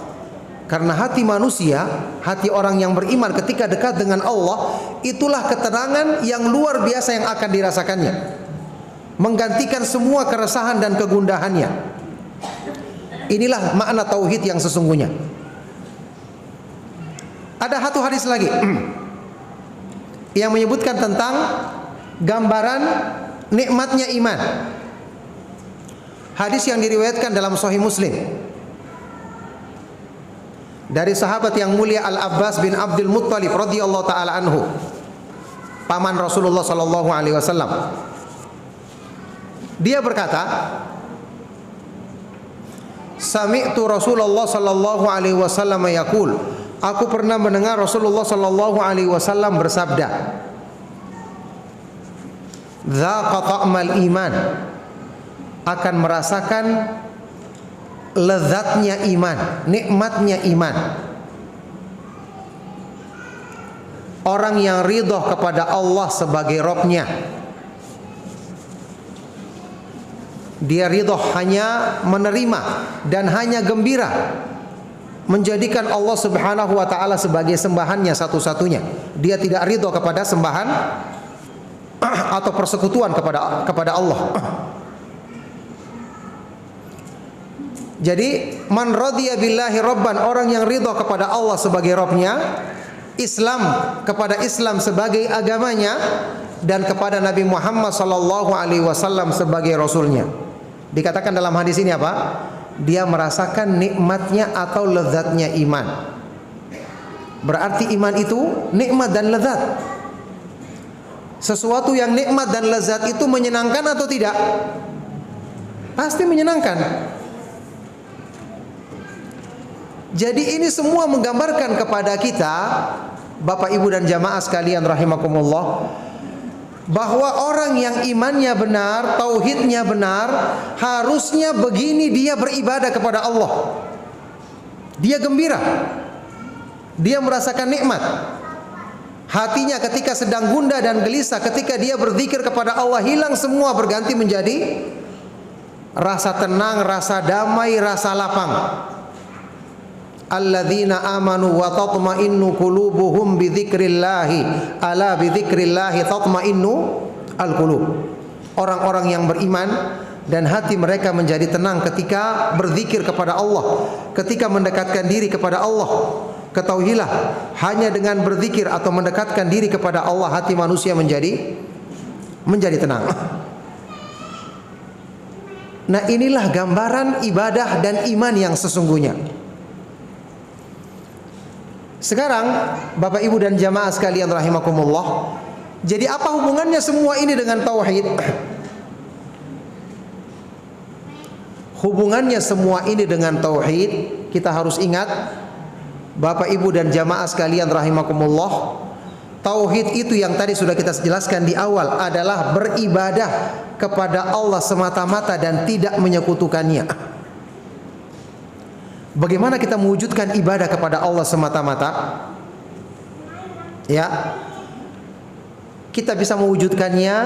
Karena hati manusia, hati orang yang beriman ketika dekat dengan Allah, itulah ketenangan yang luar biasa yang akan dirasakannya, menggantikan semua keresahan dan kegundahannya. Inilah makna tauhid yang sesungguhnya. Ada satu hadis lagi yang menyebutkan tentang gambaran nikmatnya iman. Hadis yang diriwayatkan dalam Sahih Muslim dari sahabat yang mulia Al-Abbas bin Abdul Muttalib radhiyallahu taala anhu, paman Rasulullah sallallahu alaihi wasallam. Dia berkata, sami'tu Rasulullah sallallahu alaihi wasallam yaqul, aku pernah mendengar Rasulullah sallallahu alaihi wasallam bersabda, dzaqa ta'mal iman, akan merasakan lezatnya iman, nikmatnya iman. Orang yang ridha kepada Allah sebagai Rabb-Nya, dia ridha hanya menerima dan hanya gembira, menjadikan Allah Subhanahu wa taala sebagai sembahannya satu-satunya. Dia tidak ridha kepada sembahan atau persekutuan kepada Allah. Jadi man radiya billahi rabban, orang yang ridha kepada Allah sebagai Rabb-Nya, Islam kepada Islam sebagai agamanya, dan kepada Nabi Muhammad sallallahu alaihi wasallam sebagai rasulnya. Dikatakan dalam hadis ini apa? Dia merasakan nikmatnya atau lezatnya iman. Berarti iman itu nikmat dan lezat. Sesuatu yang nikmat dan lezat itu menyenangkan atau tidak? Pasti menyenangkan. Jadi ini semua menggambarkan kepada kita, Bapak Ibu dan jamaah sekalian rahimakumullah, bahwa orang yang imannya benar, tauhidnya benar, harusnya begini dia beribadah kepada Allah. Dia gembira, dia merasakan nikmat. Hatinya ketika sedang gundah dan gelisah, ketika dia berzikir kepada Allah, hilang semua, berganti menjadi rasa tenang, rasa damai, rasa lapang. Alladzina amanu wa tatma'innu qulubuhum bi dzikrillahi, ala bi dzikrillahi tatma'innu al-qulub. Orang-orang yang beriman dan hati mereka menjadi tenang ketika berzikir kepada Allah, ketika mendekatkan diri kepada Allah. Ketahuilah, hanya dengan berzikir atau mendekatkan diri kepada Allah, hati manusia menjadi tenang. Nah, inilah gambaran ibadah dan iman yang sesungguhnya. Sekarang Bapak Ibu dan jamaah sekalian rahimakumullah, jadi apa hubungannya semua ini dengan tauhid? Hubungannya semua ini dengan tauhid, kita harus ingat Bapak Ibu dan jamaah sekalian rahimakumullah, tauhid itu yang tadi sudah kita jelaskan di awal adalah beribadah kepada Allah semata-mata dan tidak menyekutukannya. Bagaimana kita mewujudkan ibadah kepada Allah semata-mata? Ya, kita bisa mewujudkannya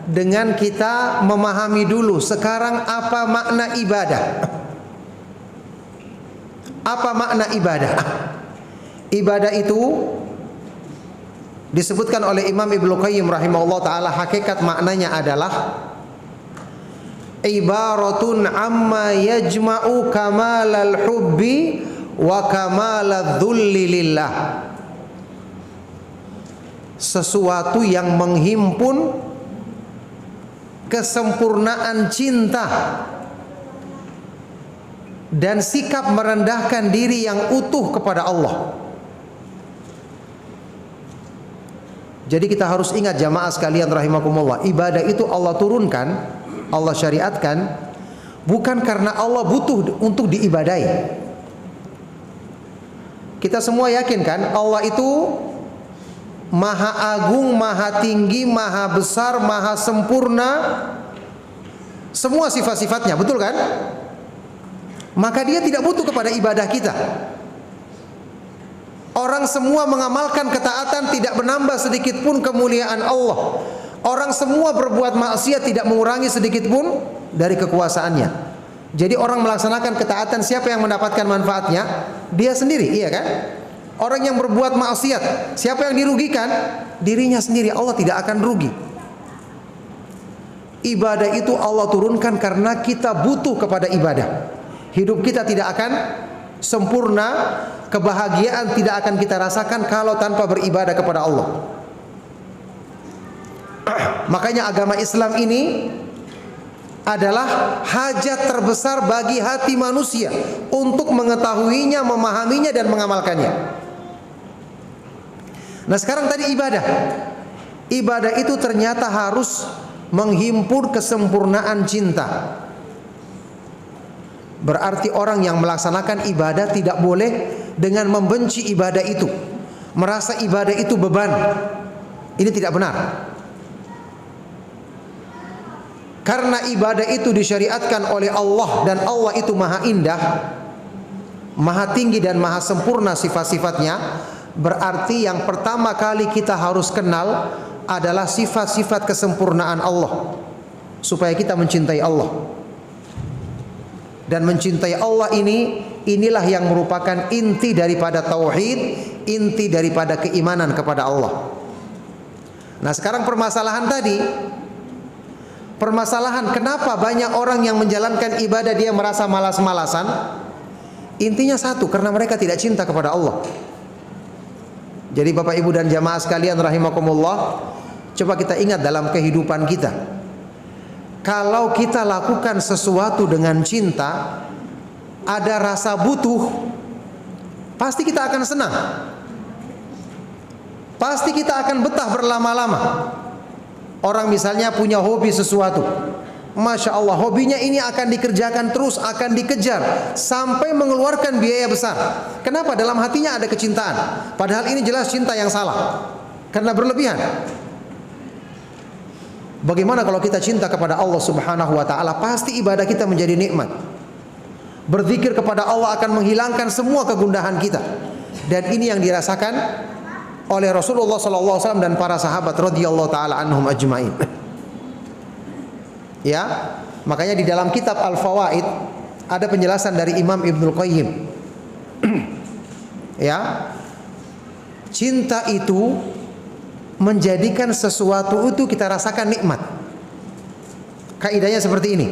dengan kita memahami dulu sekarang apa makna ibadah. Apa makna ibadah? Ibadah itu disebutkan oleh Imam Ibnu Qayyim rahimahullah taala, hakikat maknanya adalah ibaratun amma yajma'u kamalal hubbi wa kamalad dhulli lillah. Sesuatu yang menghimpun kesempurnaan cinta dan sikap merendahkan diri yang utuh kepada Allah. Jadi kita harus ingat jamaah sekalian rahimakumullah, ibadah itu Allah turunkan, Allah syariatkan bukan karena Allah butuh untuk diibadahi. Kita semua yakin kan Allah itu Maha Agung, Maha Tinggi, Maha Besar, Maha Sempurna, semua sifat-sifatnya, betul kan? Maka Dia tidak butuh kepada ibadah kita. Orang semua mengamalkan ketaatan, tidak menambah sedikit pun kemuliaan Allah. Orang semua berbuat maksiat, tidak mengurangi sedikit pun dari kekuasaannya. Jadi orang melaksanakan ketaatan, siapa yang mendapatkan manfaatnya? Dia sendiri, iya kan? Orang yang berbuat maksiat, siapa yang dirugikan? Dirinya sendiri. Allah tidak akan rugi. Ibadah itu Allah turunkan karena kita butuh kepada ibadah. Hidup kita tidak akan sempurna, kebahagiaan tidak akan kita rasakan kalau tanpa beribadah kepada Allah. Makanya agama Islam ini adalah hajat terbesar bagi hati manusia untuk mengetahuinya, memahaminya dan mengamalkannya. Nah, sekarang tadi ibadah. Ibadah itu ternyata harus menghimpun kesempurnaan cinta. Berarti orang yang melaksanakan ibadah tidak boleh dengan membenci ibadah itu, merasa ibadah itu beban. Ini tidak benar. Karena ibadah itu disyariatkan oleh Allah dan Allah itu maha indah, maha tinggi dan maha sempurna sifat-sifatnya. Berarti yang pertama kali kita harus kenal adalah sifat-sifat kesempurnaan Allah, supaya kita mencintai Allah. Dan mencintai Allah inilah yang merupakan inti daripada tauhid, inti daripada keimanan kepada Allah. Nah, sekarang permasalahan tadi, permasalahan kenapa banyak orang yang menjalankan ibadah dia merasa malas-malasan? Intinya satu, karena mereka tidak cinta kepada Allah. Jadi Bapak Ibu dan jamaah sekalian rahimakumullah, coba kita ingat dalam kehidupan kita. Kalau kita lakukan sesuatu dengan cinta, ada rasa butuh, pasti kita akan senang. Pasti kita akan betah berlama-lama. Orang misalnya punya hobi sesuatu, Masya Allah, hobinya ini akan dikerjakan terus, akan dikejar sampai mengeluarkan biaya besar. Kenapa? Dalam hatinya ada kecintaan. Padahal ini jelas cinta yang salah, karena berlebihan. Bagaimana kalau kita cinta kepada Allah Subhanahu wa taala? Pasti ibadah kita menjadi nikmat. Berzikir kepada Allah akan menghilangkan semua kegundahan kita. Dan ini yang dirasakan oleh Rasulullah sallallahu alaihi wasallam dan para sahabat radhiyallahu taala anhum ajmain. Ya, makanya di dalam kitab Al-Fawaid ada penjelasan dari Imam Ibnu Qayyim. Ya, cinta itu menjadikan sesuatu itu kita rasakan nikmat. Kaidahnya seperti ini.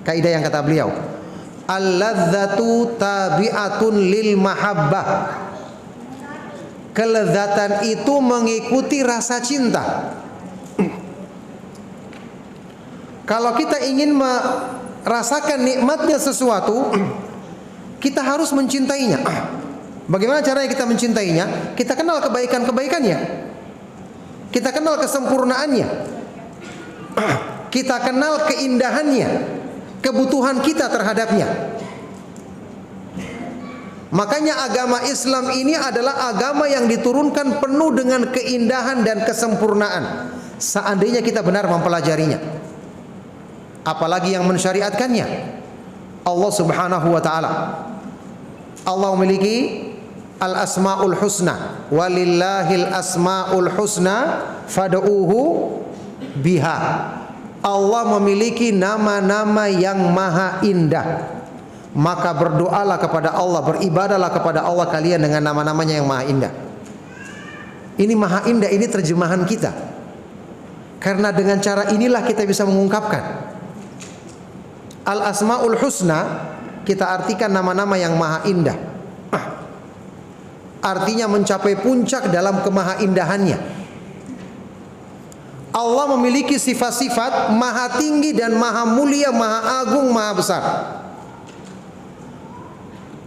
Kaidah yang kata beliau, al-ladzatu tabi'atun lil mahabbah. Kelezatan itu mengikuti rasa cinta. Kalau kita ingin merasakan nikmatnya sesuatu, kita harus mencintainya. Bagaimana caranya kita mencintainya? Kita kenal kebaikan-kebaikannya, kita kenal kesempurnaannya, kita kenal keindahannya, kebutuhan kita terhadapnya. Makanya agama Islam ini adalah agama yang diturunkan penuh dengan keindahan dan kesempurnaan. Seandainya kita benar mempelajarinya, apalagi yang mensyariatkannya, Allah Subhanahu wa taala. Allah memiliki al-asmaul husna, walillahil asmaul husna fad'uuhu biha. Allah memiliki nama-nama yang maha indah, maka berdoalah kepada Allah, beribadalah kepada Allah kalian dengan nama-namanya yang maha indah. Ini maha indah, ini terjemahan kita, karena dengan cara inilah kita bisa mengungkapkan al-asmaul husna. Kita artikan nama-nama yang maha indah, artinya mencapai puncak dalam kemaha indahannya. Allah memiliki sifat-sifat maha tinggi dan maha mulia, maha agung, maha besar.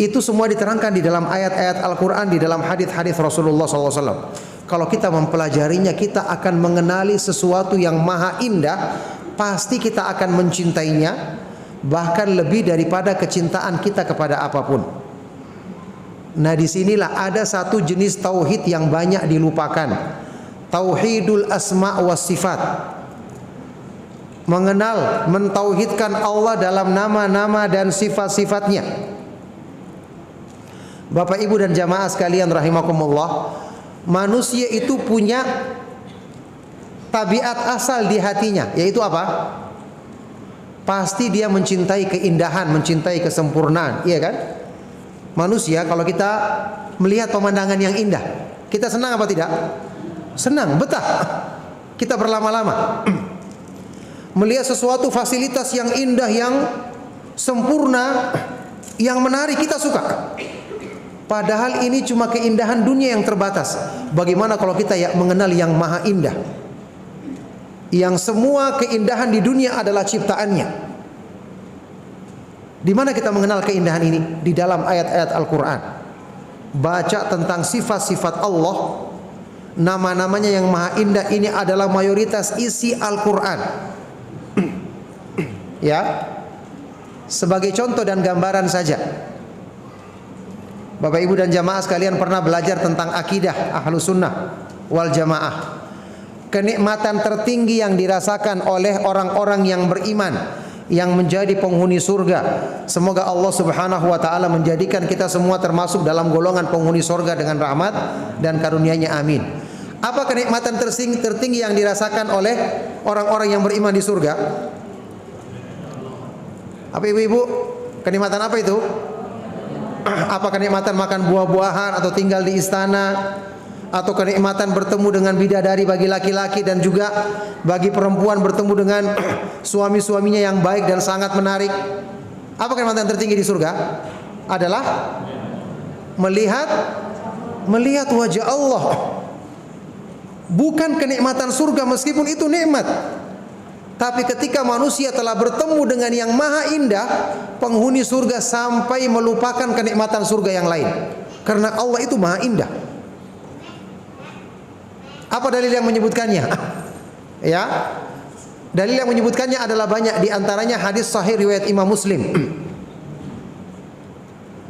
Itu semua diterangkan di dalam ayat-ayat Al-Quran, di dalam hadis-hadis Rasulullah SAW. Kalau kita mempelajarinya, kita akan mengenali sesuatu yang maha indah. Pasti kita akan mencintainya, bahkan lebih daripada kecintaan kita kepada apapun. Nah, disinilah ada satu jenis tauhid yang banyak dilupakan, tauhidul asma was sifat. Mengenal, mentauhidkan Allah dalam nama-nama dan sifat-sifatnya. Bapak Ibu dan jamaah sekalian rahimakumullah, manusia itu punya tabiat asal di hatinya, yaitu apa? Pasti dia mencintai keindahan, mencintai kesempurnaan, iya kan? Manusia kalau kita melihat pemandangan yang indah, kita senang apa tidak? Senang, betah. Kita berlama-lama. Melihat sesuatu fasilitas yang indah, yang sempurna, yang menarik, kita suka. Padahal ini cuma keindahan dunia yang terbatas. Bagaimana kalau kita mengenal yang maha indah, yang semua keindahan di dunia adalah ciptaannya? Di mana kita mengenal keindahan ini? Di dalam ayat-ayat Al-Quran. Baca tentang sifat-sifat Allah, nama-namanya yang maha indah, ini adalah mayoritas isi Al-Quran. Ya, sebagai contoh dan gambaran saja, Bapak Ibu dan jamaah sekalian pernah belajar tentang akidah Ahlus Sunnah wal Jamaah. Kenikmatan tertinggi yang dirasakan oleh orang-orang yang beriman, yang menjadi penghuni surga. Semoga Allah Subhanahu wa taala menjadikan kita semua termasuk dalam golongan penghuni surga dengan rahmat dan karunia-Nya, amin. Apa kenikmatan tertinggi yang dirasakan oleh orang-orang yang beriman di surga? Apa ibu-ibu? Kenikmatan apa itu? Apa kenikmatan makan buah-buahan atau tinggal di istana, atau kenikmatan bertemu dengan bidadari bagi laki-laki dan juga bagi perempuan bertemu dengan suami-suaminya yang baik dan sangat menarik? Apa kenikmatan tertinggi di surga? Adalah melihat wajah Allah. Bukan kenikmatan surga meskipun itu nikmat, tapi ketika manusia telah bertemu dengan yang maha indah, penghuni surga sampai melupakan kenikmatan surga yang lain, karena Allah itu maha indah. Apa dalil yang menyebutkannya? Ya, dalil yang menyebutkannya adalah banyak. Di antaranya hadis sahih riwayat Imam Muslim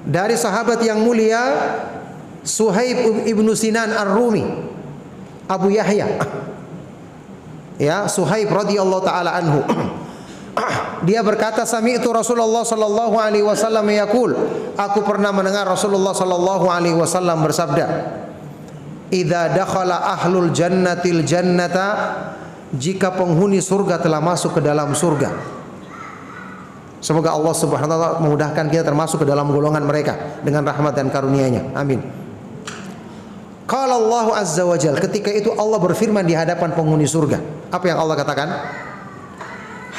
dari sahabat yang mulia Suhaib ibnu Sinan Ar-Rumi, Abu Yahya. Ya, Suhaib radhiyallahu taala anhu. Dia berkata, sami'tu Rasulullah sallallahu alaihi wasallam yaqul, aku pernah mendengar Rasulullah sallallahu alaihi wasallam bersabda, idza dakhala ahlul jannatil jannata, jika penghuni surga telah masuk ke dalam surga. Semoga Allah Subhanahu wa taala memudahkan kita termasuk ke dalam golongan mereka dengan rahmat dan karunia-Nya, amin. Qala Allah azza wa jalla, ketika itu Allah berfirman di hadapan penghuni surga. Apa yang Allah katakan?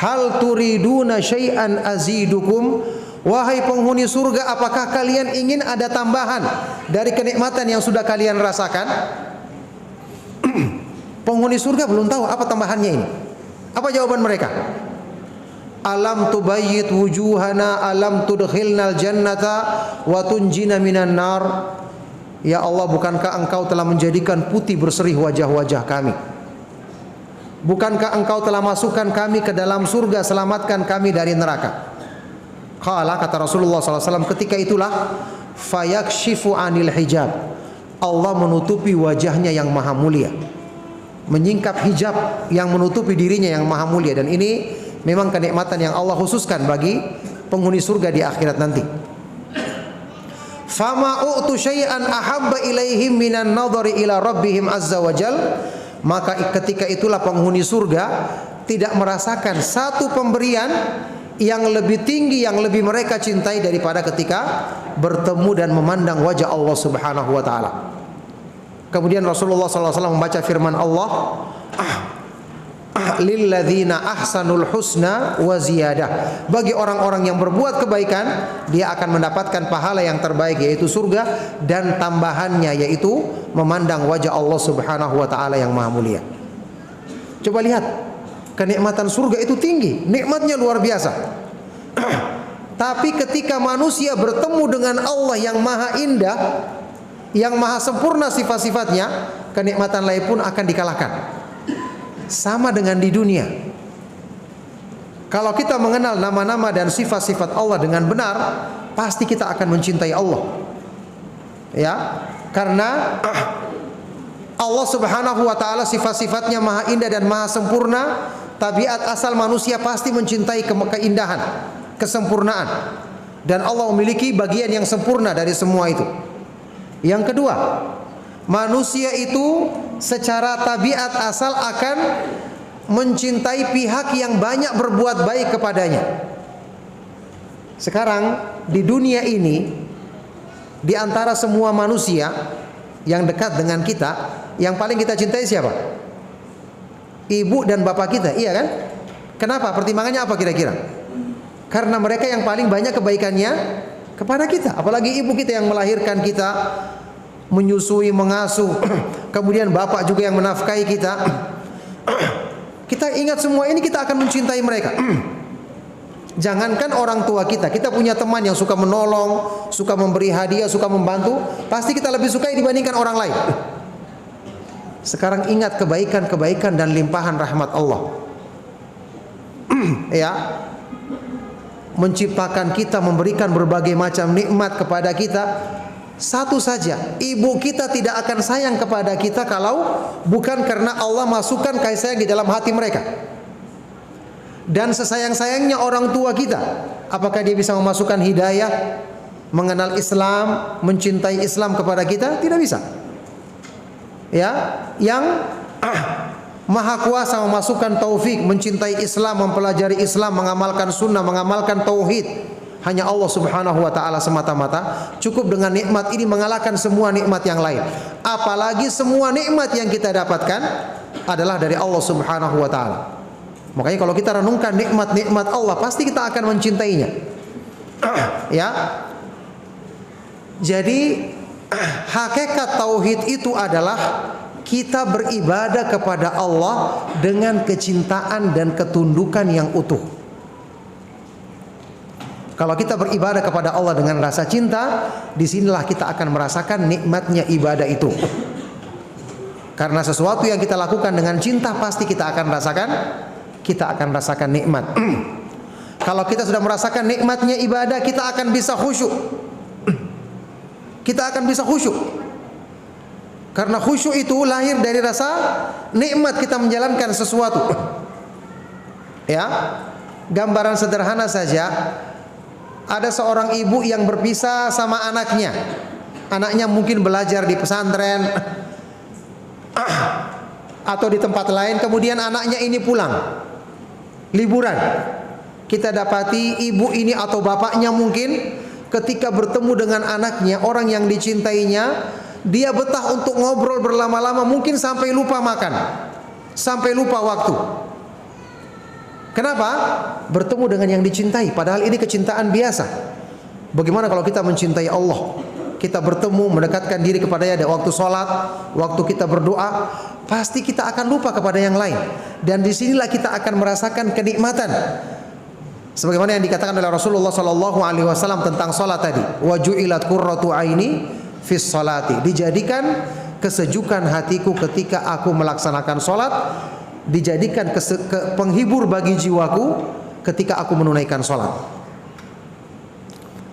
hal turiduna syai'an azidukum, wahai penghuni surga, apakah kalian ingin ada tambahan dari kenikmatan yang sudah kalian rasakan? Penghuni surga belum tahu apa tambahannya ini. Apa jawaban mereka? Alam tubayyit wujuhana, alam tudkhilnal jannata wa tunjina minan nar. Ya Allah, bukankah Engkau telah menjadikan putih berseri wajah-wajah kami? Bukankah Engkau telah masukkan kami ke dalam surga, selamatkan kami dari neraka? Qala, kata Rasulullah SAW, ketika itulah fayakshifu anil hijab, Allah menutupi wajahnya yang maha mulia, menyingkap hijab yang menutupi dirinya yang maha mulia. Dan ini memang kenikmatan yang Allah khususkan bagi penghuni surga di akhirat nanti. Fama u'tu syai'an ahabba ilaihim minan nadhari ila rabbihim azza wajal, maka ketika itulah penghuni surga tidak merasakan satu pemberian yang lebih tinggi, yang lebih mereka cintai daripada ketika bertemu dan memandang wajah Allah Subhanahu wa taala. Kemudian Rasulullah SAW membaca firman Allah, lilladzina ahsanul husna wa ziyadah, bagi orang-orang yang berbuat kebaikan dia akan mendapatkan pahala yang terbaik, yaitu surga, dan tambahannya yaitu memandang wajah Allah Subhanahu wa taala yang maha mulia. Coba lihat, kenikmatan surga itu tinggi, nikmatnya luar biasa. Tapi ketika manusia bertemu dengan Allah yang maha indah, yang maha sempurna sifat-sifatnya, kenikmatan lain pun akan dikalahkan. Sama dengan di dunia. Kalau kita mengenal nama-nama dan sifat-sifat Allah dengan benar, pasti kita akan mencintai Allah. Ya, karena Allah Subhanahu wa taala sifat-sifatnya maha indah dan maha sempurna. Tabiat asal manusia pasti mencintai keindahan, kesempurnaan, dan Allah memiliki bagian yang sempurna dari semua itu. Yang kedua, manusia itu secara tabiat asal akan mencintai pihak yang banyak berbuat baik kepadanya. Sekarang di dunia ini, di antara semua manusia yang dekat dengan kita, yang paling kita cintai siapa? Ibu dan bapak kita, iya kan? Kenapa? Pertimbangannya apa kira-kira? Karena mereka yang paling banyak kebaikannya kepada kita. Apalagi ibu kita yang melahirkan kita, menyusui, mengasuh, kemudian bapak juga yang menafkahi kita. Kita ingat semua ini, kita akan mencintai mereka. Jangankan orang tua kita, kita punya teman yang suka menolong, suka memberi hadiah, suka membantu, pasti kita lebih sukai dibandingkan orang lain. Sekarang ingat kebaikan-kebaikan dan limpahan rahmat Allah. Ya, menciptakan kita, memberikan berbagai macam nikmat kepada kita. Satu saja, ibu kita tidak akan sayang kepada kita kalau bukan karena Allah masukkan kasih sayang di dalam hati mereka. Dan sesayang-sayangnya orang tua kita, apakah dia bisa memasukkan hidayah, mengenal Islam, mencintai Islam kepada kita? Tidak bisa. Ya, yang Maha Kuasa memasukkan taufik, mencintai Islam, mempelajari Islam, mengamalkan sunnah, mengamalkan tauhid, hanya Allah Subhanahu wa taala semata-mata. Cukup dengan nikmat ini mengalahkan semua nikmat yang lain. Apalagi semua nikmat yang kita dapatkan adalah dari Allah Subhanahu wa taala. Makanya kalau kita renungkan nikmat-nikmat Allah, pasti kita akan mencintainya. Ya. Jadi hakikat tauhid itu adalah kita beribadah kepada Allah dengan kecintaan dan ketundukan yang utuh. Kalau kita beribadah kepada Allah dengan rasa cinta, disinilah kita akan merasakan nikmatnya ibadah itu. Karena sesuatu yang kita lakukan dengan cinta, pasti kita akan rasakan nikmat. Kalau kita sudah merasakan nikmatnya ibadah, kita akan bisa khusyuk. Kita akan bisa khusyuk. Karena khusyuk itu lahir dari rasa nikmat kita menjalankan sesuatu. Ya, gambaran sederhana saja. Ada seorang ibu yang berpisah sama anaknya. Anaknya mungkin belajar di pesantren atau di tempat lain. Kemudian anaknya ini pulang liburan. Kita dapati ibu ini atau bapaknya mungkin ketika bertemu dengan anaknya, orang yang dicintainya, dia betah untuk ngobrol berlama-lama, mungkin sampai lupa makan, sampai lupa waktu. Kenapa? Bertemu dengan yang dicintai, padahal ini kecintaan biasa. Bagaimana kalau kita mencintai Allah? Kita bertemu, mendekatkan diri kepadanya di waktu sholat, waktu kita berdoa, pasti kita akan lupa kepada yang lain. Dan disinilah kita akan merasakan kenikmatan. Sebagaimana yang dikatakan oleh Rasulullah SAW tentang sholat tadi, wa ju'ilat qurratu aini fis sholati. Dijadikan kesejukan hatiku ketika aku melaksanakan sholat, dijadikan penghibur bagi jiwaku ketika aku menunaikan sholat.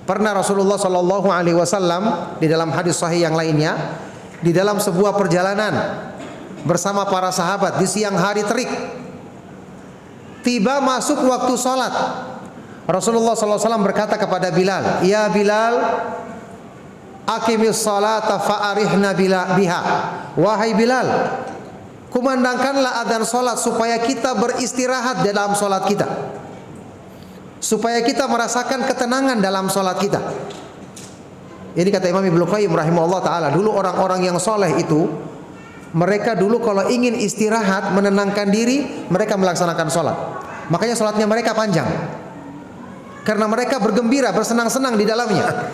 Pernah Rasulullah SAW di dalam hadis sahih yang lainnya, di dalam sebuah perjalanan bersama para sahabat di siang hari terik, tiba masuk waktu sholat. Rasulullah SAW berkata kepada Bilal, "Ya Bilal, aqimis salata fa'arihna biha." Wahai Bilal, kumandangkanlah adzan sholat supaya kita beristirahat dalam sholat kita, supaya kita merasakan ketenangan dalam sholat kita. Ini kata Imam Ibnu Qayyim rahimahullah ta'ala, dulu orang-orang yang soleh itu, mereka dulu kalau ingin istirahat, menenangkan diri, mereka melaksanakan sholat. Makanya sholatnya mereka panjang, karena mereka bergembira, bersenang-senang di dalamnya.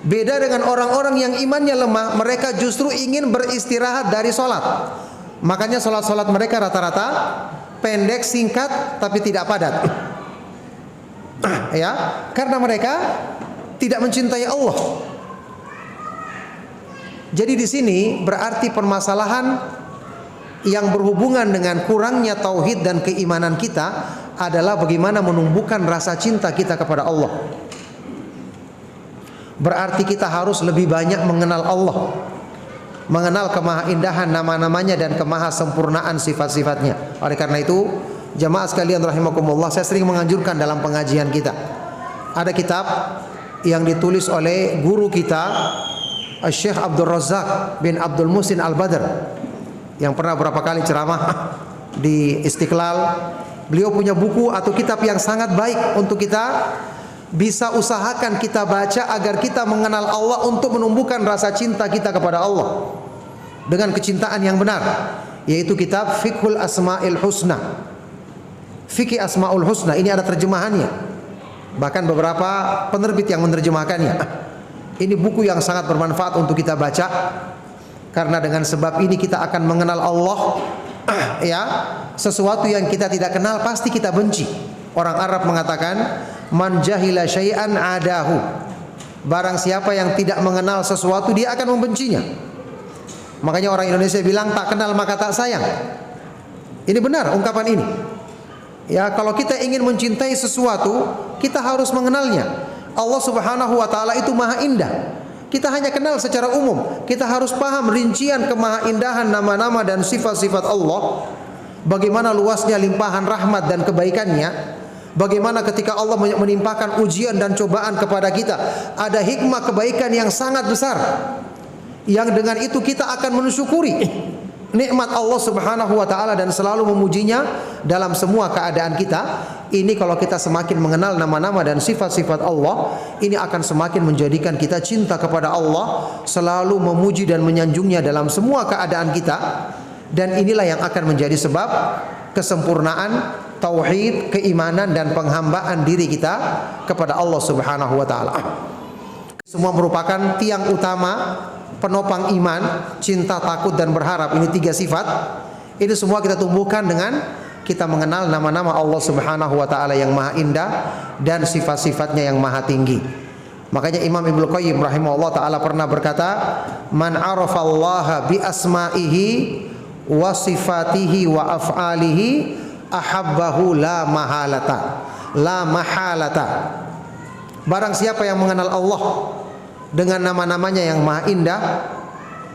Beda dengan orang-orang yang imannya lemah, mereka justru ingin beristirahat dari sholat. Makanya sholat-sholat mereka rata-rata pendek, singkat, tapi tidak padat. Ya, karena mereka tidak mencintai Allah. Jadi di sini berarti permasalahan yang berhubungan dengan kurangnya tauhid dan keimanan kita adalah bagaimana menumbuhkan rasa cinta kita kepada Allah. Berarti kita harus lebih banyak mengenal Allah, mengenal kemahaindahan nama-namanya dan kemahasempurnaan sifat-sifatnya. Oleh karena itu, jamaah sekalian rahimakumullah, saya sering menganjurkan dalam pengajian kita, ada kitab yang ditulis oleh guru kita, Syekh Abdul Razak bin Abdul Muhsin Al-Badr, yang pernah berapa kali ceramah di Istiqlal. Beliau punya buku atau kitab yang sangat baik untuk kita bisa usahakan kita baca agar kita mengenal Allah, untuk menumbuhkan rasa cinta kita kepada Allah dengan kecintaan yang benar, yaitu kitab Fiqhul Asma'il Husna. Fikih Asma'ul Husna, ini ada terjemahannya, bahkan beberapa penerbit yang menerjemahkannya. Ini buku yang sangat bermanfaat untuk kita baca, karena dengan sebab ini kita akan mengenal Allah. Ya, sesuatu yang kita tidak kenal pasti kita benci. Orang Arab mengatakan, man jahila syai'an adahu. Barang siapa yang tidak mengenal sesuatu, dia akan membencinya. Makanya orang Indonesia bilang, tak kenal maka tak sayang. Ini benar ungkapan ini. Ya, kalau kita ingin mencintai sesuatu, kita harus mengenalnya. Allah Subhanahu wa taala itu maha indah. Kita hanya kenal secara umum. Kita harus paham rincian kemahaindahan nama-nama dan sifat-sifat Allah. Bagaimana luasnya limpahan rahmat dan kebaikannya. Bagaimana ketika Allah menimpakan ujian dan cobaan kepada kita, ada hikmah kebaikan yang sangat besar, yang dengan itu kita akan mensyukuri nikmat Allah Subhanahu wa taala dan selalu memujinya dalam semua keadaan kita. Ini kalau kita semakin mengenal nama-nama dan sifat-sifat Allah, ini akan semakin menjadikan kita cinta kepada Allah, selalu memuji dan menyanjungnya dalam semua keadaan kita. Dan inilah yang akan menjadi sebab kesempurnaan tauhid, keimanan dan penghambaan diri kita kepada Allah Subhanahu wa taala. Semua merupakan tiang utama penopang iman, cinta, takut dan berharap. Ini 3 sifat. Ini semua kita tumbuhkan dengan kita mengenal nama-nama Allah Subhanahu wa taala yang maha indah dan sifat-sifatnya yang maha tinggi. Makanya Imam Ibnu Qayyim rahimahullah taala pernah berkata, man arafallaha bi asma'ihi wa sifatihi wa af'alihi ahabbahu la mahalata. La mahalata. Barang siapa yang mengenal Allah dengan nama-namanya yang maha indah,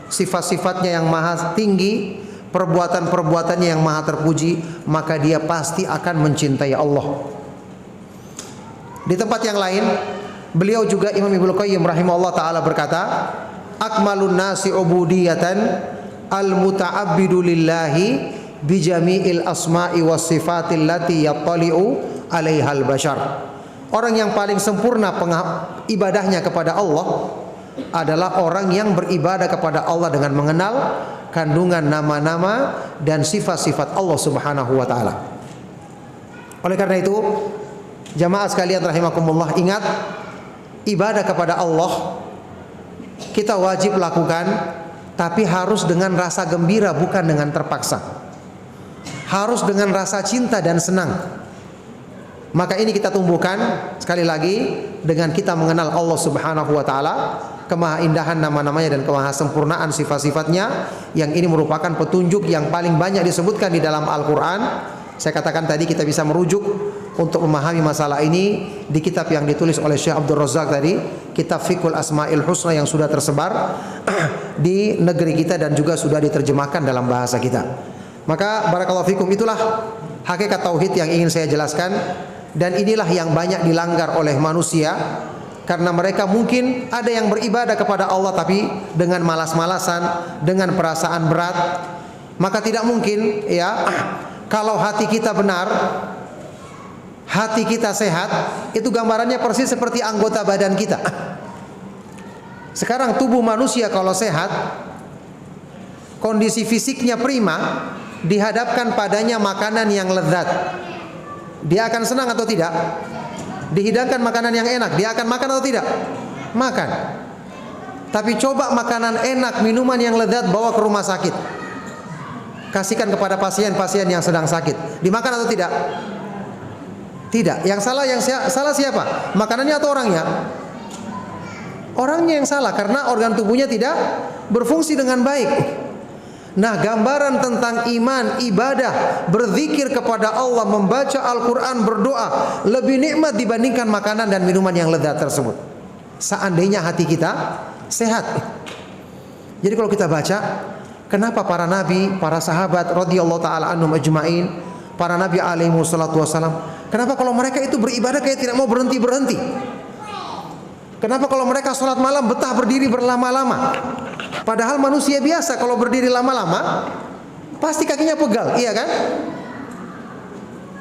sifat-sifatnya yang maha tinggi, perbuatan-perbuatannya yang maha terpuji, maka dia pasti akan mencintai Allah. Di tempat yang lain, beliau juga Imam Ibnu Qayyim rahimahullah taala berkata, akmalun nasi ubudiyatan al-muta'abbidu lillahi bi jami'il asma'i was sifatil lati yattali'u 'alaihal bashar. Orang yang paling sempurna ibadahnya kepada Allah adalah orang yang beribadah kepada Allah dengan mengenal kandungan nama-nama dan sifat-sifat Allah Subhanahu wa taala. Oleh karena itu, jamaah sekalian rahimakumullah, ingat, ibadah kepada Allah kita wajib lakukan, tapi harus dengan rasa gembira, bukan dengan terpaksa. Harus dengan rasa cinta dan senang. Maka ini kita tumbuhkan sekali lagi dengan kita mengenal Allah Subhanahu wa taala, kemahaindahan nama-namanya dan kemahasempurnaan sifat-sifatnya, yang ini merupakan petunjuk yang paling banyak disebutkan di dalam Al-Qur'an. Saya katakan tadi kita bisa merujuk untuk memahami masalah ini di kitab yang ditulis oleh Syekh Abdul Razak tadi, kitab Fiqhul Asmaul Husna, yang sudah tersebar di negeri kita dan juga sudah diterjemahkan dalam bahasa kita. Maka barakallahu fikum, itulah hakikat tauhid yang ingin saya jelaskan, dan inilah yang banyak dilanggar oleh manusia karena mereka mungkin ada yang beribadah kepada Allah tapi dengan malas-malasan, dengan perasaan berat. Maka tidak mungkin ya, kalau hati kita benar, hati kita sehat, itu gambarannya persis seperti anggota badan kita. Sekarang tubuh manusia kalau sehat, kondisi fisiknya prima, dihadapkan padanya makanan yang lezat, dia akan senang atau tidak? Dihidangkan makanan yang enak, dia akan makan atau tidak? Makan. Tapi coba makanan enak, minuman yang lezat bawa ke rumah sakit, kasihkan kepada pasien-pasien yang sedang sakit, dimakan atau tidak? Tidak. Yang salah siapa? Makanannya atau orangnya? Orangnya yang salah, karena organ tubuhnya tidak berfungsi dengan baik. Nah, gambaran tentang iman, ibadah, berzikir kepada Allah, membaca Al-Quran, berdoa, lebih nikmat dibandingkan makanan dan minuman yang lezat tersebut, seandainya hati kita sehat. Jadi kalau kita baca, kenapa para nabi, para sahabat radhiyallahu taala anhum ajmain, para nabi alaihi wassalatu wassalam, kenapa kalau mereka itu beribadah kayak tidak mau berhenti-berhenti? Kenapa kalau mereka sholat malam betah berdiri berlama-lama? Padahal manusia biasa kalau berdiri lama-lama pasti kakinya pegal, iya kan?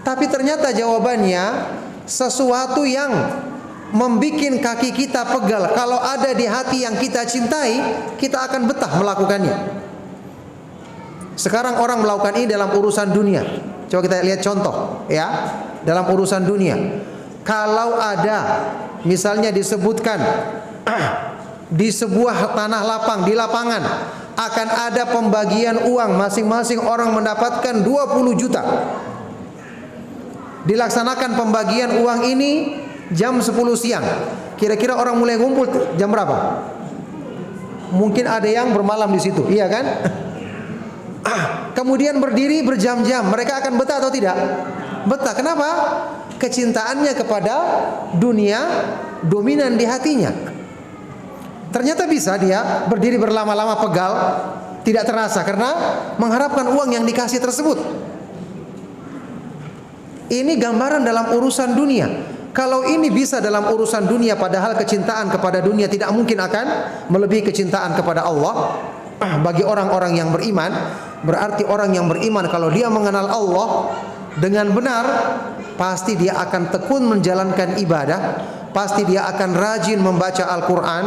Tapi ternyata jawabannya sesuatu yang membikin kaki kita pegal, kalau ada di hati yang kita cintai, kita akan betah melakukannya. Sekarang orang melakukan ini dalam urusan dunia. Coba kita lihat contoh ya, dalam urusan dunia. Kalau ada misalnya disebutkan di sebuah tanah lapang, di lapangan akan ada pembagian uang, masing-masing orang mendapatkan 20 juta. Dilaksanakan pembagian uang ini jam 10 siang. Kira-kira orang mulai ngumpul jam berapa? Mungkin ada yang bermalam di situ, iya kan? Kemudian berdiri berjam-jam, mereka akan betah atau tidak? Betah. Kenapa? Kecintaannya kepada dunia dominan di hatinya. Ternyata bisa dia berdiri berlama-lama pegal, tidak terasa karena mengharapkan uang yang dikasih tersebut. Ini gambaran dalam urusan dunia. Kalau ini bisa dalam urusan dunia, padahal kecintaan kepada dunia tidak mungkin akan melebihi kecintaan kepada Allah. Bagi orang-orang yang beriman, berarti orang yang beriman kalau dia mengenal Allah dengan benar, pasti dia akan tekun menjalankan ibadah, pasti dia akan rajin membaca Al-Quran.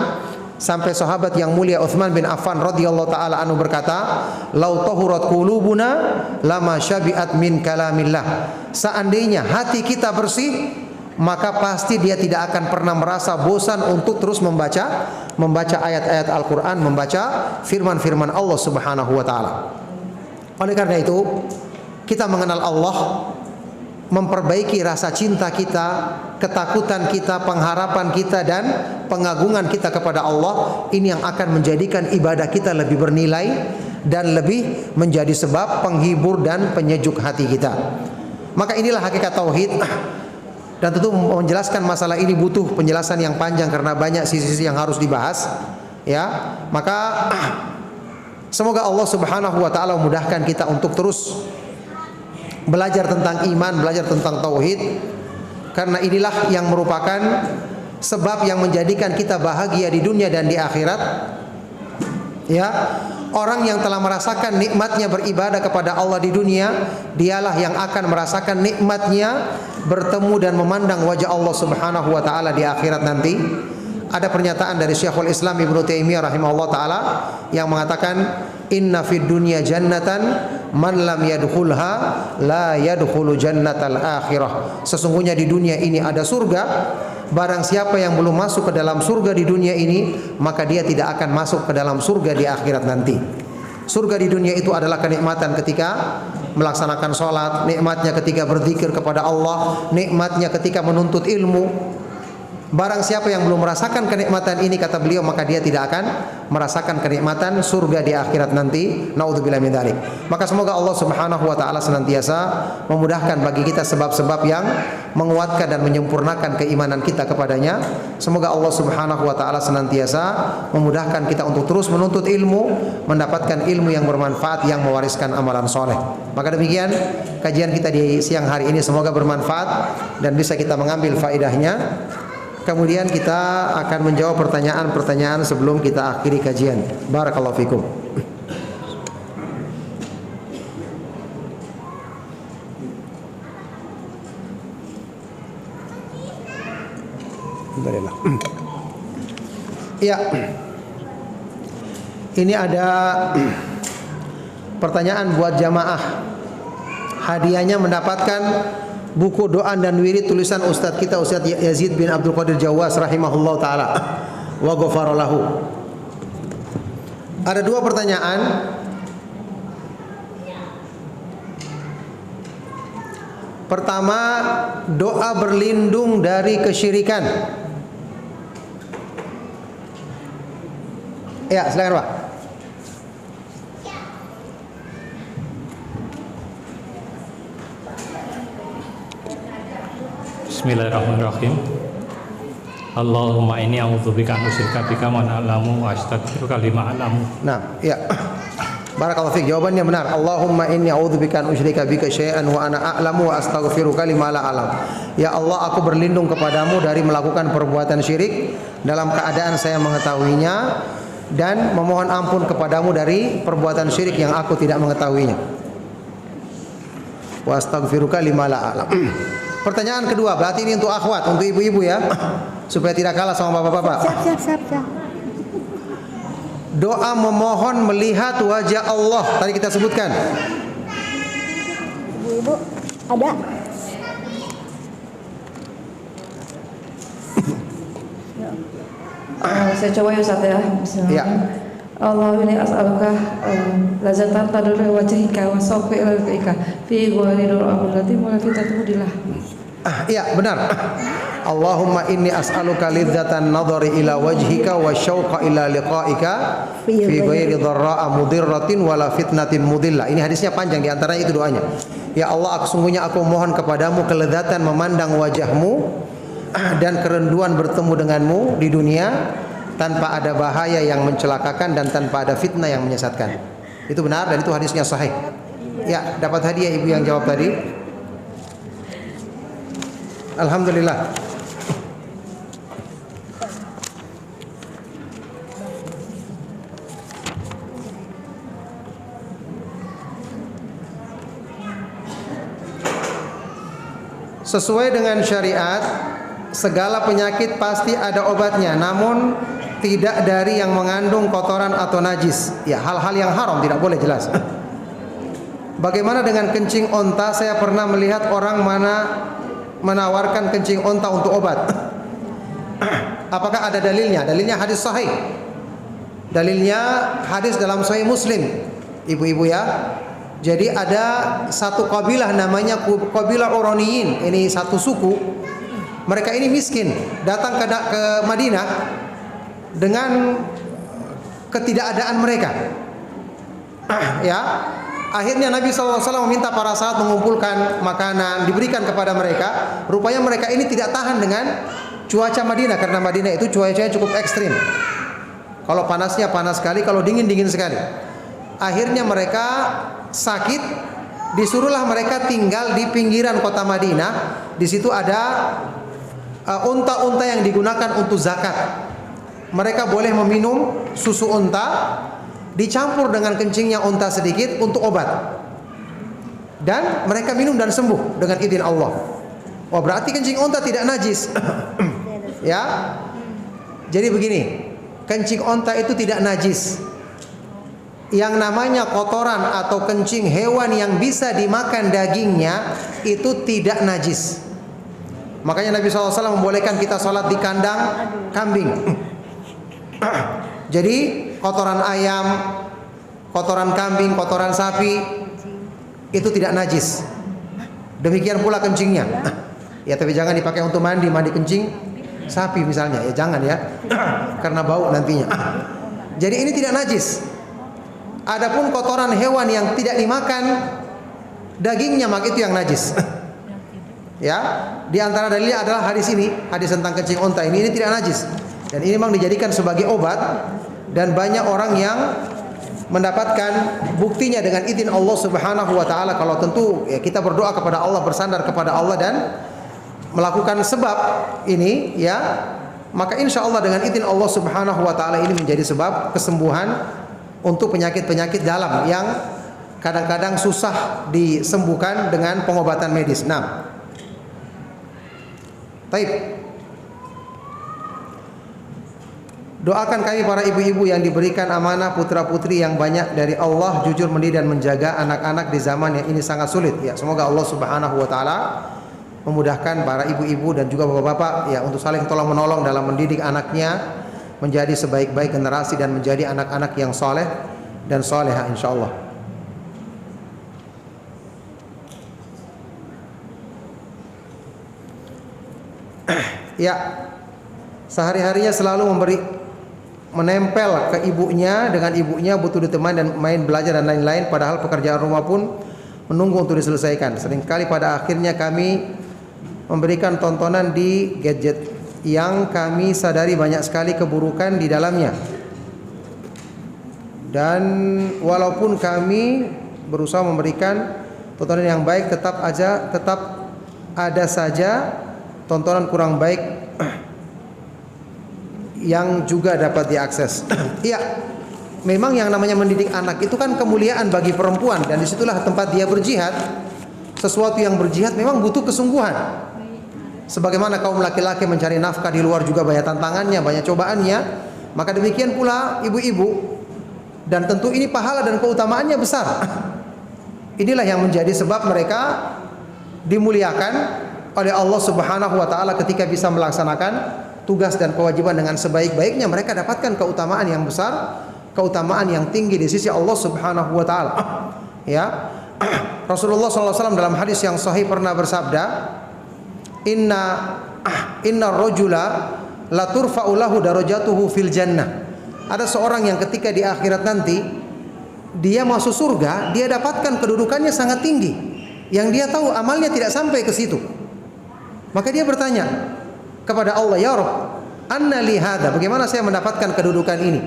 Sampai sahabat yang mulia Utsman bin Affan radhiyallahu taala anhu berkata, "Lau tahurat qulubuna lama syabi'at min kalamillah." Seandainya hati kita bersih, maka pasti dia tidak akan pernah merasa bosan untuk terus membaca ayat-ayat Al-Quran, membaca firman-firman Allah Subhanahu wa taala. Oleh karena itu, kita mengenal Allah, memperbaiki rasa cinta kita, ketakutan kita, pengharapan kita, dan pengagungan kita kepada Allah. Ini yang akan menjadikan ibadah kita lebih bernilai dan lebih menjadi sebab penghibur dan penyejuk hati kita. Maka inilah hakikat tauhid. Dan tentu menjelaskan masalah ini butuh penjelasan yang panjang karena banyak sisi-sisi yang harus dibahas. Ya, maka semoga Allah Subhanahu wa taala memudahkan kita untuk terus belajar tentang iman, belajar tentang tauhid, karena inilah yang merupakan sebab yang menjadikan kita bahagia di dunia dan di akhirat. Ya, orang yang telah merasakan nikmatnya beribadah kepada Allah di dunia, dialah yang akan merasakan nikmatnya bertemu dan memandang wajah Allah Subhanahu wa taala di akhirat nanti. Ada pernyataan dari Syekhul Islam Ibnu Taimiyah rahimahullah taala yang mengatakan, "Inna fid dunya jannatan man lam yadkhulha la yadkhulu jannatal akhirah. Sesungguhnya di dunia ini ada surga, barang siapa yang belum masuk ke dalam surga di dunia ini, maka dia tidak akan masuk ke dalam surga di akhirat nanti. Surga di dunia itu adalah kenikmatan ketika melaksanakan sholat, nikmatnya ketika berzikir kepada Allah, nikmatnya ketika menuntut ilmu. Barang siapa yang belum merasakan kenikmatan ini, kata beliau, maka dia tidak akan merasakan kenikmatan surga di akhirat nanti. Naudzubillah min dzalik. Maka semoga Allah Subhanahu wa taala senantiasa memudahkan bagi kita sebab-sebab yang menguatkan dan menyempurnakan keimanan kita kepadanya. Semoga Allah Subhanahu wa taala senantiasa memudahkan kita untuk terus menuntut ilmu, mendapatkan ilmu yang bermanfaat, yang mewariskan amalan soleh. Maka demikian kajian kita di siang hari ini, semoga bermanfaat dan bisa kita mengambil faedahnya. Kemudian kita akan menjawab pertanyaan-pertanyaan sebelum kita akhiri kajian. Barakallahu fikum. Alhamdulillah. Ya. Ini ada pertanyaan buat jamaah. Hadiahnya mendapatkan buku doa dan wirid tulisan Ustadz kita, Ustadz Yazid bin Abdul Qadir Jawas rahimahullah ta'ala wa ghafara lahu. Ada dua pertanyaan. Pertama, doa berlindung dari kesyirikan. Ya, silakan Pak. Bismillahirrahmanirrahim. Allahumma inni a'udzubika an usyrika bika wa a'lamu wa astaghfiruka lima a'lamu. Nah, ya. Barakallahu fiik. Jawabannya benar. Allahumma inni a'udzubika an usyrika bika syai'an wa ana a'lamu wa astaghfiruka lima la a'lam. Ya Allah, aku berlindung kepadamu dari melakukan perbuatan syirik dalam keadaan saya mengetahuinya, dan memohon ampun kepadamu dari perbuatan syirik yang aku tidak mengetahuinya. Wa astaghfiruka lima la a'lam. Pertanyaan kedua, berarti ini untuk akhwat, untuk ibu-ibu ya, supaya tidak kalah sama bapak-bapak. Siap. Doa memohon melihat wajah Allah tadi kita sebutkan. Ibu-ibu ada? Saya coba ya Ustaz ya. Ya. Allah ini as'aluka lazatan tadullah wajhika wa sawfi ilaika fi ghairi dur'abilati wa fitatudilah. Iya, benar. Allahumma inni as'aluka lidzatan nadhari ila wajhika wa syauqa ila liqa'ika fi ghairi dharra'a mudirratin wala fitnatin mudillah. Ini hadisnya panjang, di antaranya itu doanya. Ya Allah, sesungguhnya aku mohon kepadamu kelezatan memandang wajahmu dan kerenduan bertemu denganmu di dunia, tanpa ada bahaya yang mencelakakan dan tanpa ada fitnah yang menyesatkan. Itu benar dan itu hadisnya sahih. Ya, dapat hadiah ibu yang jawab tadi. Alhamdulillah. Sesuai dengan syariat, segala penyakit pasti ada obatnya, namun tidak dari yang mengandung kotoran atau najis. Ya, hal-hal yang haram tidak boleh, jelas. Bagaimana dengan kencing onta? Saya pernah melihat orang menawarkan kencing onta untuk obat. Apakah ada dalilnya? Dalilnya hadis sahih. Dalilnya hadis dalam Sahih Muslim. Ibu-ibu ya. Jadi ada satu kabilah namanya kabilah Uraniyin. Ini satu suku. Mereka ini miskin, datang ke Madinah dengan ketidakadaan mereka. Ya, akhirnya Nabi SAW meminta para sahabat mengumpulkan makanan, diberikan kepada mereka. Rupanya mereka ini tidak tahan dengan cuaca Madinah, karena Madinah itu cuacanya cukup ekstrim. Kalau panasnya panas sekali, kalau dingin sekali. Akhirnya mereka sakit, disuruhlah mereka tinggal di pinggiran kota Madinah. Di situ ada unta-unta yang digunakan untuk zakat. Mereka boleh meminum susu unta dicampur dengan kencingnya unta sedikit untuk obat, dan mereka minum dan sembuh dengan izin Allah. Oh, berarti kencing unta tidak najis. Ya. Jadi begini, kencing unta itu tidak najis. yang namanya kotoran atau kencing hewan yang bisa dimakan dagingnya itu tidak najis. Makanya Nabi SAW membolehkan kita sholat di kandang kambing. Jadi kotoran ayam, kotoran kambing, kotoran sapi itu tidak najis. Demikian pula kencingnya. Ya tapi jangan dipakai untuk mandi kencing sapi misalnya. Ya jangan ya, karena bau nantinya. Jadi ini tidak najis. Adapun kotoran hewan yang tidak dimakan dagingnya, maka itu yang najis. Ya, di antara dalilnya adalah hadis ini, hadis tentang kencing unta ini tidak najis. Dan ini memang dijadikan sebagai obat dan banyak orang yang mendapatkan buktinya dengan izin Allah Subhanahu wa taala. Kalau tentu ya kita berdoa kepada Allah, bersandar kepada Allah dan melakukan sebab ini ya, maka insya Allah dengan izin Allah Subhanahu wa taala ini menjadi sebab kesembuhan untuk penyakit-penyakit dalam yang kadang-kadang susah disembuhkan dengan pengobatan medis. Nah, baik. Doakan kami para ibu-ibu yang diberikan amanah putra-putri yang banyak dari Allah, jujur mendidik dan menjaga anak-anak di zaman yang ini sangat sulit. Ya, semoga Allah Subhanahu wa taala memudahkan para ibu-ibu dan juga bapak-bapak ya untuk saling tolong menolong dalam mendidik anaknya menjadi sebaik-baik generasi dan menjadi anak-anak yang soleh dan soleha insyaallah. Ya, sehari-harinya selalu menempel ke ibunya, dengan ibunya butuh ditemani dan main belajar dan lain-lain, padahal pekerjaan rumah pun menunggu untuk diselesaikan. Seringkali pada akhirnya kami memberikan tontonan di gadget yang kami sadari banyak sekali keburukan di dalamnya. Dan walaupun kami berusaha memberikan tontonan yang baik, tetap ada saja tontonan kurang baik yang juga dapat diakses. Iya, memang yang namanya mendidik anak itu kan kemuliaan bagi perempuan, dan disitulah tempat dia berjihad. Sesuatu yang berjihad memang butuh kesungguhan. Sebagaimana kaum laki-laki mencari nafkah di luar juga banyak tantangannya, banyak cobaannya, maka demikian pula ibu-ibu. Dan tentu ini pahala dan keutamaannya besar. Inilah yang menjadi sebab mereka dimuliakan oleh Allah Subhanahu wa taala ketika bisa melaksanakan tugas dan kewajiban dengan sebaik-baiknya. Mereka dapatkan keutamaan yang besar, keutamaan yang tinggi di sisi Allah Subhanahu wa taala. Ya. Rasulullah SAW dalam hadis yang sahih pernah bersabda, Inna rajula la turfa'u lahu darajatuhu fil jannah. Ada seorang yang ketika di akhirat nanti dia masuk surga, dia dapatkan kedudukannya sangat tinggi, yang dia tahu amalnya tidak sampai ke situ. Maka dia bertanya kepada Allah, ya Rabb, anna li hadza, bagaimana saya mendapatkan kedudukan ini?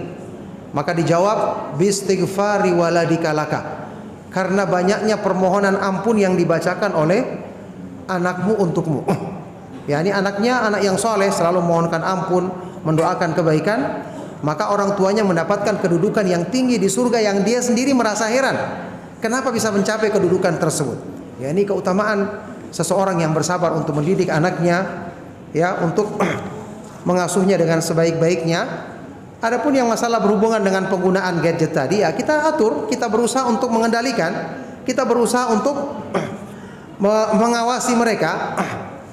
Maka dijawab, bistighfari waladika laka, karena banyaknya permohonan ampun yang dibacakan oleh anakmu untukmu. Ya, ini anaknya anak yang soleh, selalu mohonkan ampun, mendoakan kebaikan, maka orang tuanya mendapatkan kedudukan yang tinggi di surga yang dia sendiri merasa heran kenapa bisa mencapai kedudukan tersebut. Ya, ini keutamaan seseorang yang bersabar untuk mendidik anaknya, ya, untuk mengasuhnya dengan sebaik-baiknya. Adapun yang masalah berhubungan dengan penggunaan gadget tadi, ya kita atur, kita berusaha untuk mengendalikan, kita berusaha untuk mengawasi mereka,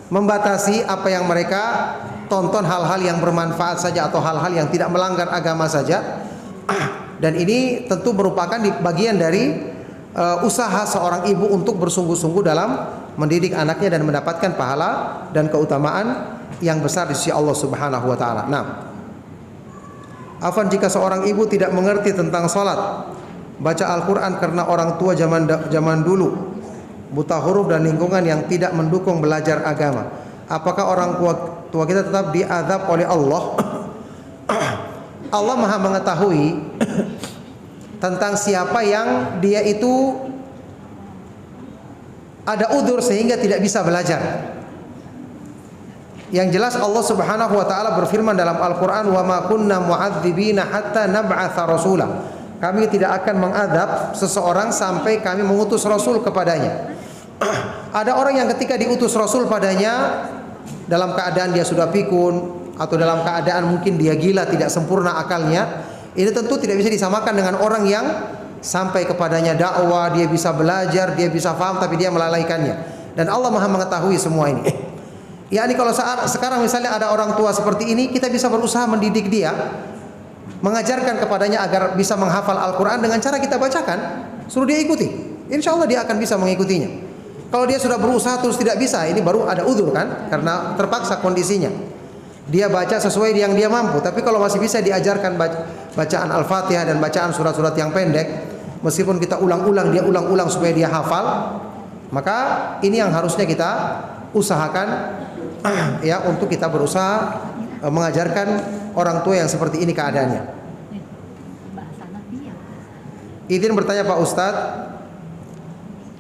membatasi apa yang mereka tonton, hal-hal yang bermanfaat saja atau hal-hal yang tidak melanggar agama saja. Dan ini tentu merupakan bagian dari usaha seorang ibu untuk bersungguh-sungguh dalam mendidik anaknya dan mendapatkan pahala dan keutamaan yang besar di sisi Allah Subhanahu wa taala. Nah, afwan jika seorang ibu tidak mengerti tentang salat, baca Al-Qur'an karena orang tua zaman dulu buta huruf dan lingkungan yang tidak mendukung belajar agama, apakah orang tua kita tetap diazab oleh Allah? Allah Maha mengetahui tentang siapa yang dia itu ada udzur sehingga tidak bisa belajar. Yang jelas Allah Subhanahu wa taala berfirman dalam Al-Qur'an, "Wa ma kunna mu'adzibina hatta nab'atsa rasula." Kami tidak akan mengadab seseorang sampai kami mengutus rasul kepadanya. Ada orang yang ketika diutus rasul padanya dalam keadaan dia sudah pikun atau dalam keadaan mungkin dia gila, tidak sempurna akalnya, ini tentu tidak bisa disamakan dengan orang yang sampai kepadanya dakwah, dia bisa belajar, dia bisa paham, tapi dia melalaikannya. Dan Allah Maha mengetahui semua ini. Ya, ini kalau sekarang misalnya ada orang tua seperti ini, kita bisa berusaha mendidik dia, mengajarkan kepadanya agar bisa menghafal Al-Quran dengan cara kita bacakan, suruh dia ikuti. Insya Allah dia akan bisa mengikutinya. Kalau dia sudah berusaha terus tidak bisa, ini baru ada udzur kan, karena terpaksa kondisinya. Dia baca sesuai yang dia mampu. Tapi kalau masih bisa diajarkan bacaan Al-Fatihah dan bacaan surat-surat yang pendek, meskipun kita ulang-ulang, dia ulang-ulang supaya dia hafal, maka ini yang harusnya kita usahakan ya, untuk kita berusaha mengajarkan orang tua yang seperti ini keadaannya. Izin bertanya Pak Ustadz,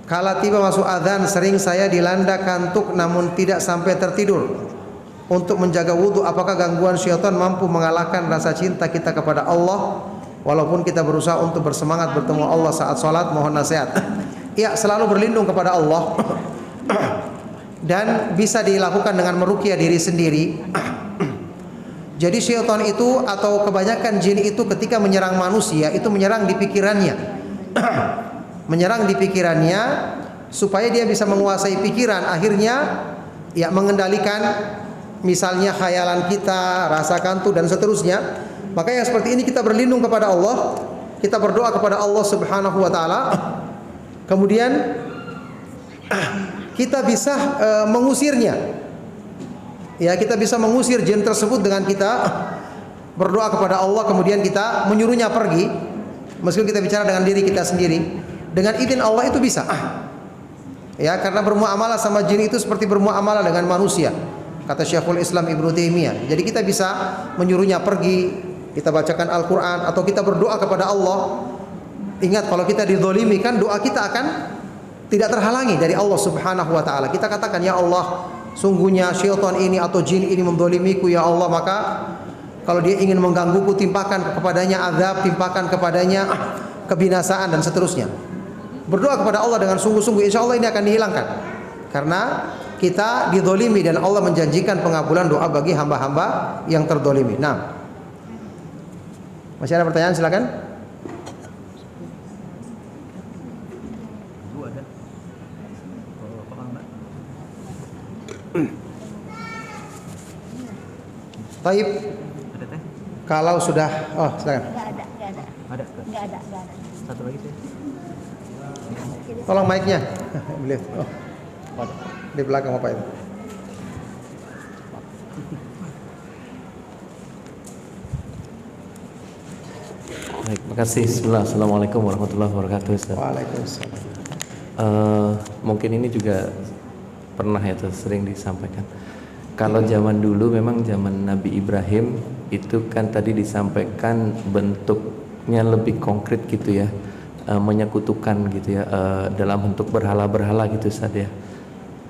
kala tiba masuk adzan sering saya dilanda kantuk namun tidak sampai tertidur. Untuk menjaga wudhu, apakah gangguan syaitan mampu mengalahkan rasa cinta kita kepada Allah walaupun kita berusaha untuk bersemangat bertemu Allah saat sholat? Mohon nasihat. Ya, selalu berlindung kepada Allah dan bisa dilakukan dengan meruqyah diri sendiri. Jadi syaitan itu atau kebanyakan jin itu ketika menyerang manusia itu menyerang di pikirannya. Menyerang di pikirannya supaya dia bisa menguasai pikiran, akhirnya ya mengendalikan misalnya khayalan kita, rasa kantuk dan seterusnya. Maka yang seperti ini kita berlindung kepada Allah, kita berdoa kepada Allah Subhanahu wa taala. Kemudian kita bisa mengusirnya. Ya, kita bisa mengusir jin tersebut dengan kita berdoa kepada Allah, kemudian kita menyuruhnya pergi. Meskipun kita bicara dengan diri kita sendiri, dengan izin Allah itu bisa. Ya, karena bermuamalah sama jin itu seperti bermuamalah dengan manusia, kata Syekhul Islam Ibnu Taimiyah. Jadi kita bisa menyuruhnya pergi, kita bacakan Al-Quran, atau kita berdoa kepada Allah. Ingat, kalau kita dizalimi kan doa kita akan tidak terhalangi dari Allah Subhanahu wa taala. Kita katakan, ya Allah, sungguhnya syaitan ini atau jin ini menzalimiku ya Allah, maka kalau dia ingin menggangguku, timpakan kepadanya azab, timpakan kepadanya kebinasaan dan seterusnya. Berdoa kepada Allah dengan sungguh-sungguh, insya Allah ini akan dihilangkan. Karena kita dizalimi dan Allah menjanjikan pengabulan doa bagi hamba-hamba yang terzalimi. Nah, masih ada pertanyaan, silakan. Taib. Kalau sudah, oh silakan. Enggak ada. Satu lagi sih. Tolong mic-nya. Beliau. Oh. Di belakang Bapak itu. Baik, makasih. Bismillah. Assalamualaikum warahmatullahi wabarakatuh. Ustaz. Waalaikumsalam. Mungkin ini juga pernah ya sering disampaikan. Kalau zaman dulu memang zaman Nabi Ibrahim itu kan tadi disampaikan bentuknya lebih konkret gitu ya, menyekutukan gitu ya, dalam bentuk berhala-berhala gitu Ustaz ya.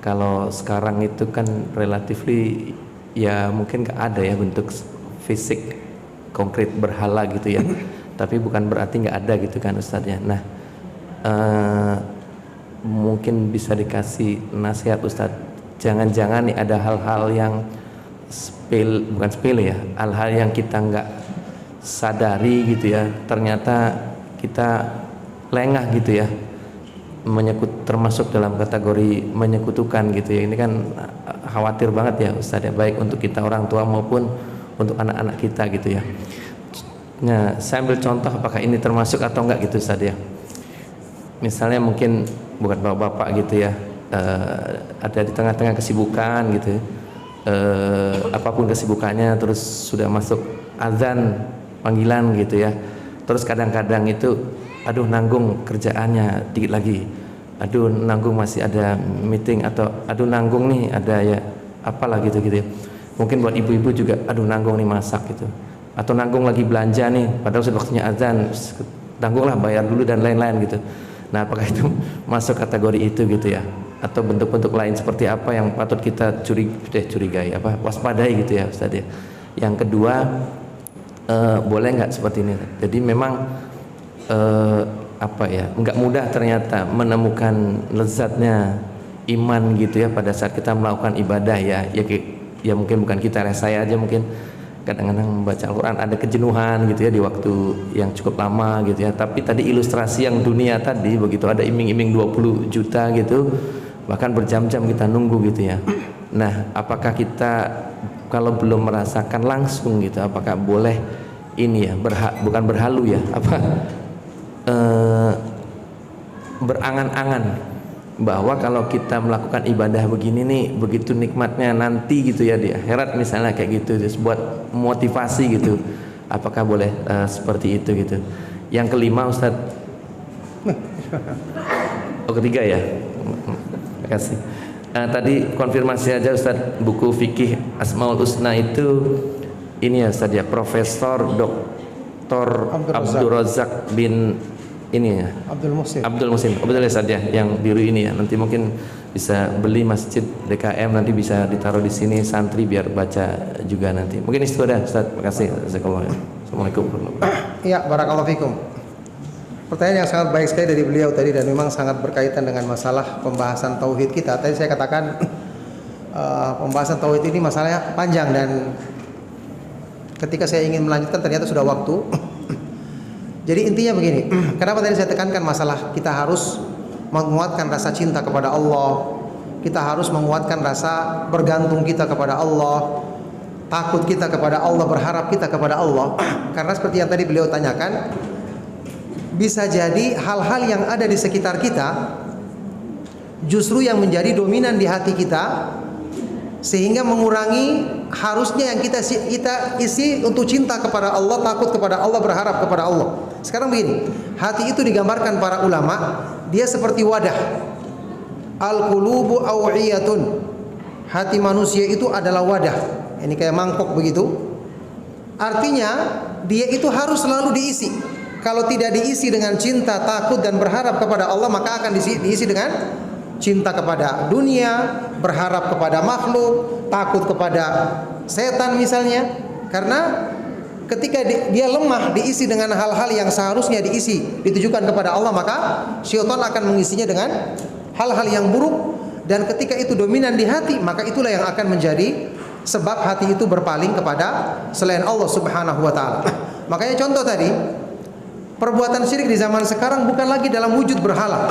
Kalau sekarang itu kan relatively ya mungkin gak ada ya bentuk fisik konkret berhala gitu ya. Tapi bukan berarti gak ada gitu kan Ustaz ya. Nah, mungkin bisa dikasih nasihat Ustaz. Jangan-jangan nih ada hal-hal yang bukan sepele ya, hal-hal yang kita nggak sadari gitu ya, ternyata kita lengah gitu ya, termasuk dalam kategori menyekutukan gitu ya. Ini kan khawatir banget ya Ustaz ya, baik untuk kita orang tua maupun untuk anak-anak kita gitu ya. Nah, saya ambil contoh apakah ini termasuk atau enggak gitu Ustaz ya. Misalnya mungkin bukan bapak-bapak gitu ya, ada di tengah-tengah kesibukan gitu, apapun kesibukannya, terus sudah masuk azan panggilan gitu ya, terus kadang-kadang itu aduh nanggung kerjaannya dikit lagi, aduh nanggung masih ada meeting, atau aduh nanggung nih ada ya apalah gitu ya. Mungkin buat ibu-ibu juga aduh nanggung nih masak gitu, atau nanggung lagi belanja nih padahal sudah waktunya azan, tanggunglah bayar dulu dan lain-lain gitu. Nah, apakah itu masuk kategori itu gitu ya, atau bentuk-bentuk lain seperti apa yang patut kita curigai, waspadai gitu ya Ustaz ya. Yang kedua, boleh nggak seperti ini? Jadi memang nggak mudah ternyata menemukan lezatnya iman gitu ya pada saat kita melakukan ibadah ya mungkin bukan kita, saya aja mungkin kadang-kadang membaca Al-Quran ada kejenuhan gitu ya di waktu yang cukup lama gitu ya. Tapi tadi ilustrasi yang dunia tadi begitu ada iming-iming 20 juta gitu, bahkan berjam-jam kita nunggu gitu ya. Nah, apakah kita kalau belum merasakan langsung gitu, apakah boleh ini ya bukan berhalu ya, apa berangan-angan bahwa kalau kita melakukan ibadah begini nih begitu nikmatnya nanti gitu ya di akhirat misalnya kayak gitu, terus buat motivasi gitu, apakah boleh seperti itu gitu. Yang kelima Ustadz, ketiga ya, terima kasih. Tadi konfirmasi aja Ustadz, buku fikih Asmaul Husna itu ini ya Ustadz ya, Profesor Dr. Abdul Razak bin ini ya, Abdul Musin, betul ya Ustadz ya, yang biru ini ya. Nanti mungkin bisa beli Masjid DKM, nanti bisa ditaruh di sini santri biar baca juga nanti. Mungkin itu ada Ustadz. Terima kasih. Assalamualaikum warahmatullahi wabarakatuh. Ya, barakallahu fikum. Pertanyaan yang sangat baik sekali dari beliau tadi dan memang sangat berkaitan dengan masalah pembahasan tauhid kita. Tadi saya katakan pembahasan tauhid ini masalahnya panjang dan ketika saya ingin melanjutkan ternyata sudah waktu. Jadi intinya begini, kenapa tadi saya tekankan masalah kita harus menguatkan rasa cinta kepada Allah, kita harus menguatkan rasa bergantung kita kepada Allah, takut kita kepada Allah, berharap kita kepada Allah. Karena seperti yang tadi beliau tanyakan, bisa jadi hal-hal yang ada di sekitar kita justru yang menjadi dominan di hati kita, sehingga mengurangi harusnya yang kita isi untuk cinta kepada Allah, takut kepada Allah, berharap kepada Allah. Sekarang begini, hati itu digambarkan para ulama, dia seperti wadah. Al-qulubu aw'iyatun. Hati manusia itu adalah wadah. Ini kayak mangkok begitu. Artinya, dia itu harus selalu diisi. Kalau tidak diisi dengan cinta, takut dan berharap kepada Allah, maka akan diisi dengan cinta kepada dunia, berharap kepada makhluk, takut kepada setan misalnya. Karena ketika dia lemah diisi dengan hal-hal yang seharusnya ditujukan kepada Allah, maka syaitan akan mengisinya dengan hal-hal yang buruk. Dan ketika itu dominan di hati, maka itulah yang akan menjadi sebab hati itu berpaling kepada selain Allah Subhanahu wa taala. Makanya contoh tadi, perbuatan syirik di zaman sekarang bukan lagi dalam wujud berhala,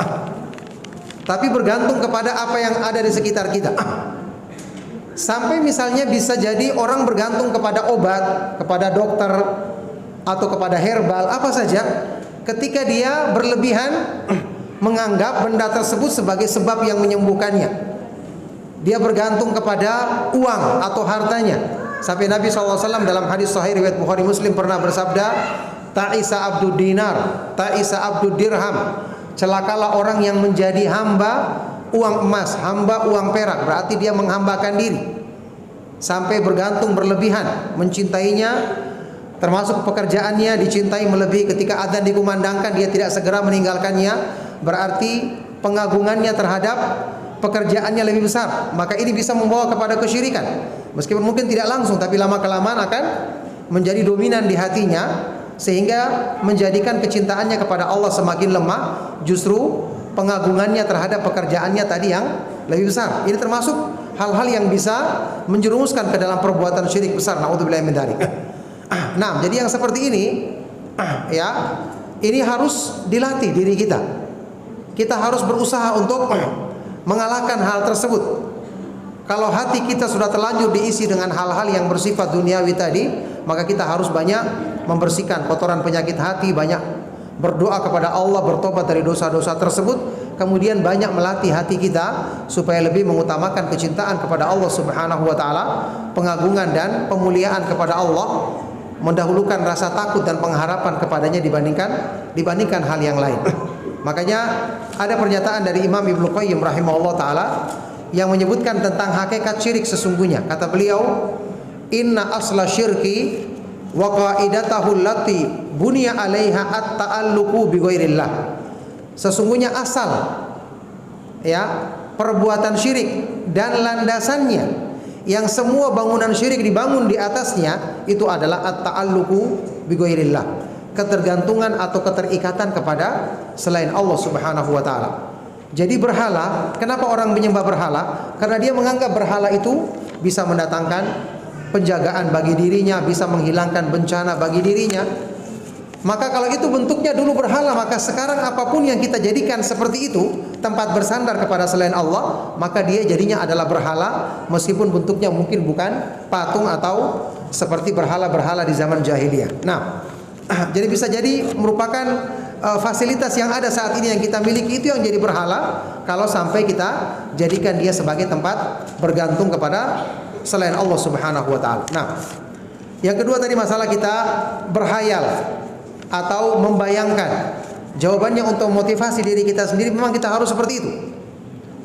tapi bergantung kepada apa yang ada di sekitar kita. Sampai misalnya bisa jadi orang bergantung kepada obat, kepada dokter, atau kepada herbal, apa saja, ketika dia berlebihan menganggap benda tersebut sebagai sebab yang menyembuhkannya. Dia bergantung kepada uang atau hartanya. Sampai Nabi SAW dalam hadis sahih riwayat Bukhari Muslim pernah bersabda, Ta'isa abdud dinar, ta'isa abdud dirham. Celakalah orang yang menjadi hamba uang emas, hamba uang perak. Berarti dia menghambakan diri sampai bergantung berlebihan, mencintainya, termasuk pekerjaannya dicintai melebihi. Ketika adzan dikumandangkan dia tidak segera meninggalkannya, berarti pengagungannya terhadap pekerjaannya lebih besar. Maka ini bisa membawa kepada kesyirikan. Meskipun mungkin tidak langsung, tapi lama-kelamaan akan menjadi dominan di hatinya, sehingga menjadikan kecintaannya kepada Allah semakin lemah. Justru pengagungannya terhadap pekerjaannya tadi yang lebih besar. Ini termasuk hal-hal yang bisa menjerumuskan ke dalam perbuatan syirik besar. Naudzubillahi min dzalik. Nah, jadi yang seperti ini ya, ini harus dilatih diri kita. Kita harus berusaha untuk mengalahkan hal tersebut. Kalau hati kita sudah terlanjur diisi dengan hal-hal yang bersifat duniawi tadi, maka kita harus banyak membersihkan kotoran penyakit hati, banyak berdoa kepada Allah, bertobat dari dosa-dosa tersebut, kemudian banyak melatih hati kita supaya lebih mengutamakan kecintaan kepada Allah Subhanahu wa taala, pengagungan dan pemuliaan kepada Allah, mendahulukan rasa takut dan pengharapan kepadanya dibandingkan hal yang lain. Makanya ada pernyataan dari Imam Ibnu Qayyim rahimahullah taala yang menyebutkan tentang hakikat syirik sesungguhnya. Kata beliau, inna asla syirki wa qaidatahu allati bunya 'alaiha at-ta'alluqu bi ghairillah. Sesungguhnya asal ya perbuatan syirik dan landasannya yang semua bangunan syirik dibangun di atasnya itu adalah at-ta'alluqu bi ghairillah, ketergantungan atau keterikatan kepada selain Allah Subhanahu wa taala. Jadi berhala, kenapa orang menyembah berhala? Karena dia menganggap berhala itu bisa mendatangkan penjagaan bagi dirinya, bisa menghilangkan bencana bagi dirinya. Maka kalau itu bentuknya dulu berhala, maka sekarang apapun yang kita jadikan seperti itu, tempat bersandar kepada selain Allah, maka dia jadinya adalah berhala, meskipun bentuknya mungkin bukan patung atau seperti berhala-berhala di zaman jahiliyah. Nah, jadi bisa jadi merupakan fasilitas yang ada saat ini yang kita miliki itu yang jadi berhala, kalau sampai kita jadikan dia sebagai tempat bergantung kepada selain Allah Subhanahu wa taala. Nah, yang kedua tadi masalah kita berhayal atau membayangkan. Jawabannya untuk motivasi diri kita sendiri memang kita harus seperti itu.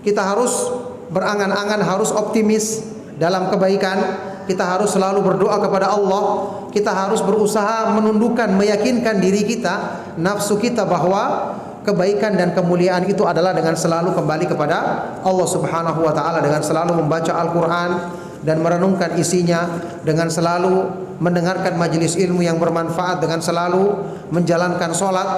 Kita harus berangan-angan, harus optimis dalam kebaikan. Kita harus selalu berdoa kepada Allah. Kita harus berusaha menundukkan, meyakinkan diri kita, nafsu kita bahwa kebaikan dan kemuliaan itu adalah dengan selalu kembali kepada Allah Subhanahu wa taala, dengan selalu membaca Al-Qur'an dan merenungkan isinya, dengan selalu mendengarkan majelis ilmu yang bermanfaat, dengan selalu menjalankan sholat.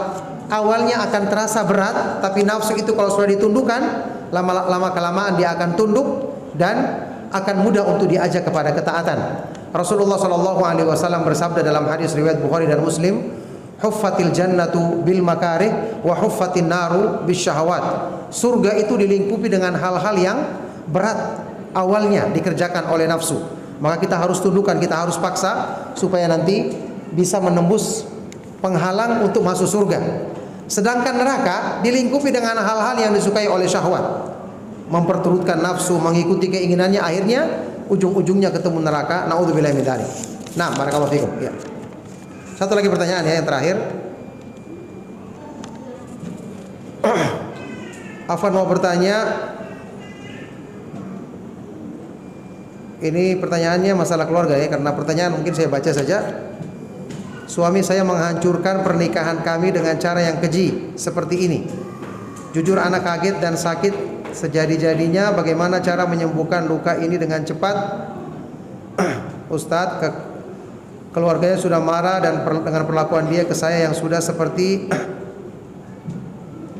Awalnya akan terasa berat, tapi nafsu itu kalau sudah ditundukkan, lama kelamaan dia akan tunduk dan akan mudah untuk diajak kepada ketaatan. Rasulullah SAW bersabda dalam hadis riwayat Bukhari dan Muslim, huffatil jannatu bil makarih wa huffatin naru bis syahwat. Surga itu dilingkupi dengan hal-hal yang berat awalnya dikerjakan oleh nafsu. Maka kita harus tundukkan, kita harus paksa supaya nanti bisa menembus penghalang untuk masuk surga. Sedangkan neraka dilingkupi dengan hal-hal yang disukai oleh syahwat, memperturutkan nafsu, mengikuti keinginannya, akhirnya ujung-ujungnya ketemu neraka. Naudzubillahi min dzalik. Nah, barakallahu fikum. Ya. Satu lagi pertanyaan ya, yang terakhir. Afwan mau bertanya, ini pertanyaannya masalah keluarga ya, karena pertanyaan mungkin saya baca saja. Suami saya menghancurkan pernikahan kami dengan cara yang keji seperti ini. Jujur anak kaget dan sakit sejadi-jadinya. Bagaimana cara menyembuhkan luka ini dengan cepat? Ustadz, keluarganya sudah marah dan dengan perlakuan dia ke saya yang sudah seperti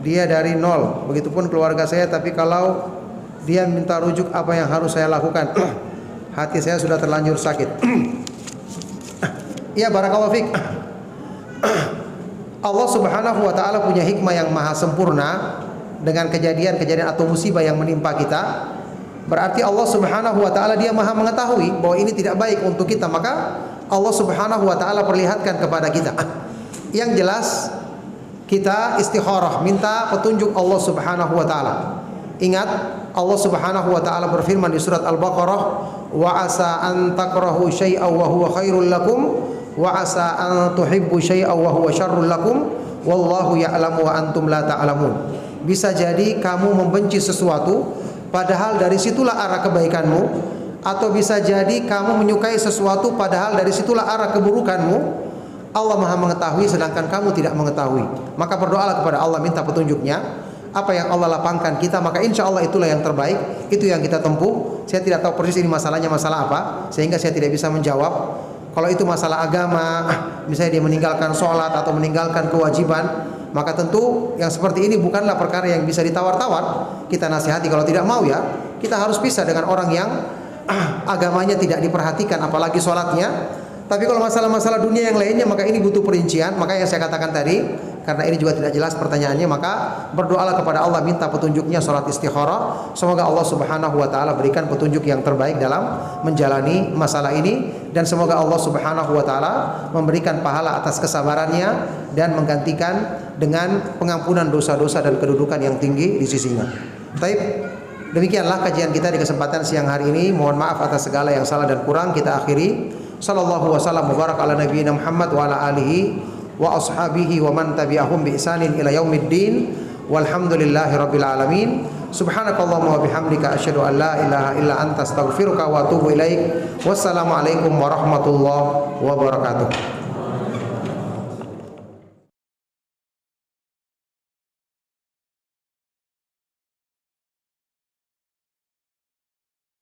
dia dari nol. Begitupun keluarga saya, tapi kalau dia minta rujuk, apa yang harus saya lakukan? Hati saya sudah terlanjur sakit. Ya, barakallahu fiik. Allah Subhanahu wa taala punya hikmah yang maha sempurna dengan kejadian-kejadian atau musibah yang menimpa kita. Berarti Allah Subhanahu wa taala dia maha mengetahui bahwa ini tidak baik untuk kita, maka Allah Subhanahu wa taala perlihatkan kepada kita. Yang jelas kita istikharah, minta petunjuk Allah Subhanahu wa taala. Ingat, Allah Subhanahu wa taala berfirman di surat Al-Baqarah, wa asa an takrahu syai'an wa huwa khairul lakum wa asa an tuhibbu syai'an wa huwa syarrul lakum wallahu ya'lamu wa antum la ta'lamun. Bisa jadi kamu membenci sesuatu padahal dari situlah arah kebaikanmu, atau bisa jadi kamu menyukai sesuatu padahal dari situlah arah keburukanmu. Allah Maha mengetahui sedangkan kamu tidak mengetahui. Maka berdoalah kepada Allah, minta petunjuknya. Apa yang Allah lapangkan kita, maka insya Allah itulah yang terbaik. Itu yang kita tempuh. Saya tidak tahu persis ini masalahnya masalah apa, sehingga saya tidak bisa menjawab. Kalau itu masalah agama, misalnya dia meninggalkan sholat atau meninggalkan kewajiban, maka tentu yang seperti ini bukanlah perkara yang bisa ditawar-tawar. Kita nasihati, kalau tidak mau ya kita harus pisah dengan orang yang agamanya tidak diperhatikan, apalagi sholatnya. Tapi kalau masalah-masalah dunia yang lainnya, maka ini butuh perincian. Maka yang saya katakan tadi, karena ini juga tidak jelas pertanyaannya, maka berdoalah kepada Allah, minta petunjuknya, salat istikharah. Semoga Allah Subhanahu wa taala berikan petunjuk yang terbaik dalam menjalani masalah ini, dan semoga Allah Subhanahu wa taala memberikan pahala atas kesabarannya dan menggantikan dengan pengampunan dosa-dosa dan kedudukan yang tinggi di sisinya. Baik, demikianlah kajian kita di kesempatan siang hari ini. Mohon maaf atas segala yang salah dan kurang. Kita akhiri. Sallallahu wasallam mubarak ala nabiyina Muhammad wa ala alihi wa ashabihi wa man tabi'ahum bi ihsanin ila yaumiddin. Walhamdulillahi rabbil alamin. Subhanakallahumma wa bihamdika asyhadu an la ilaha illa anta astaghfiruka wa atubu ilaik. Wassalamu alaikum warahmatullahi wabarakatuh.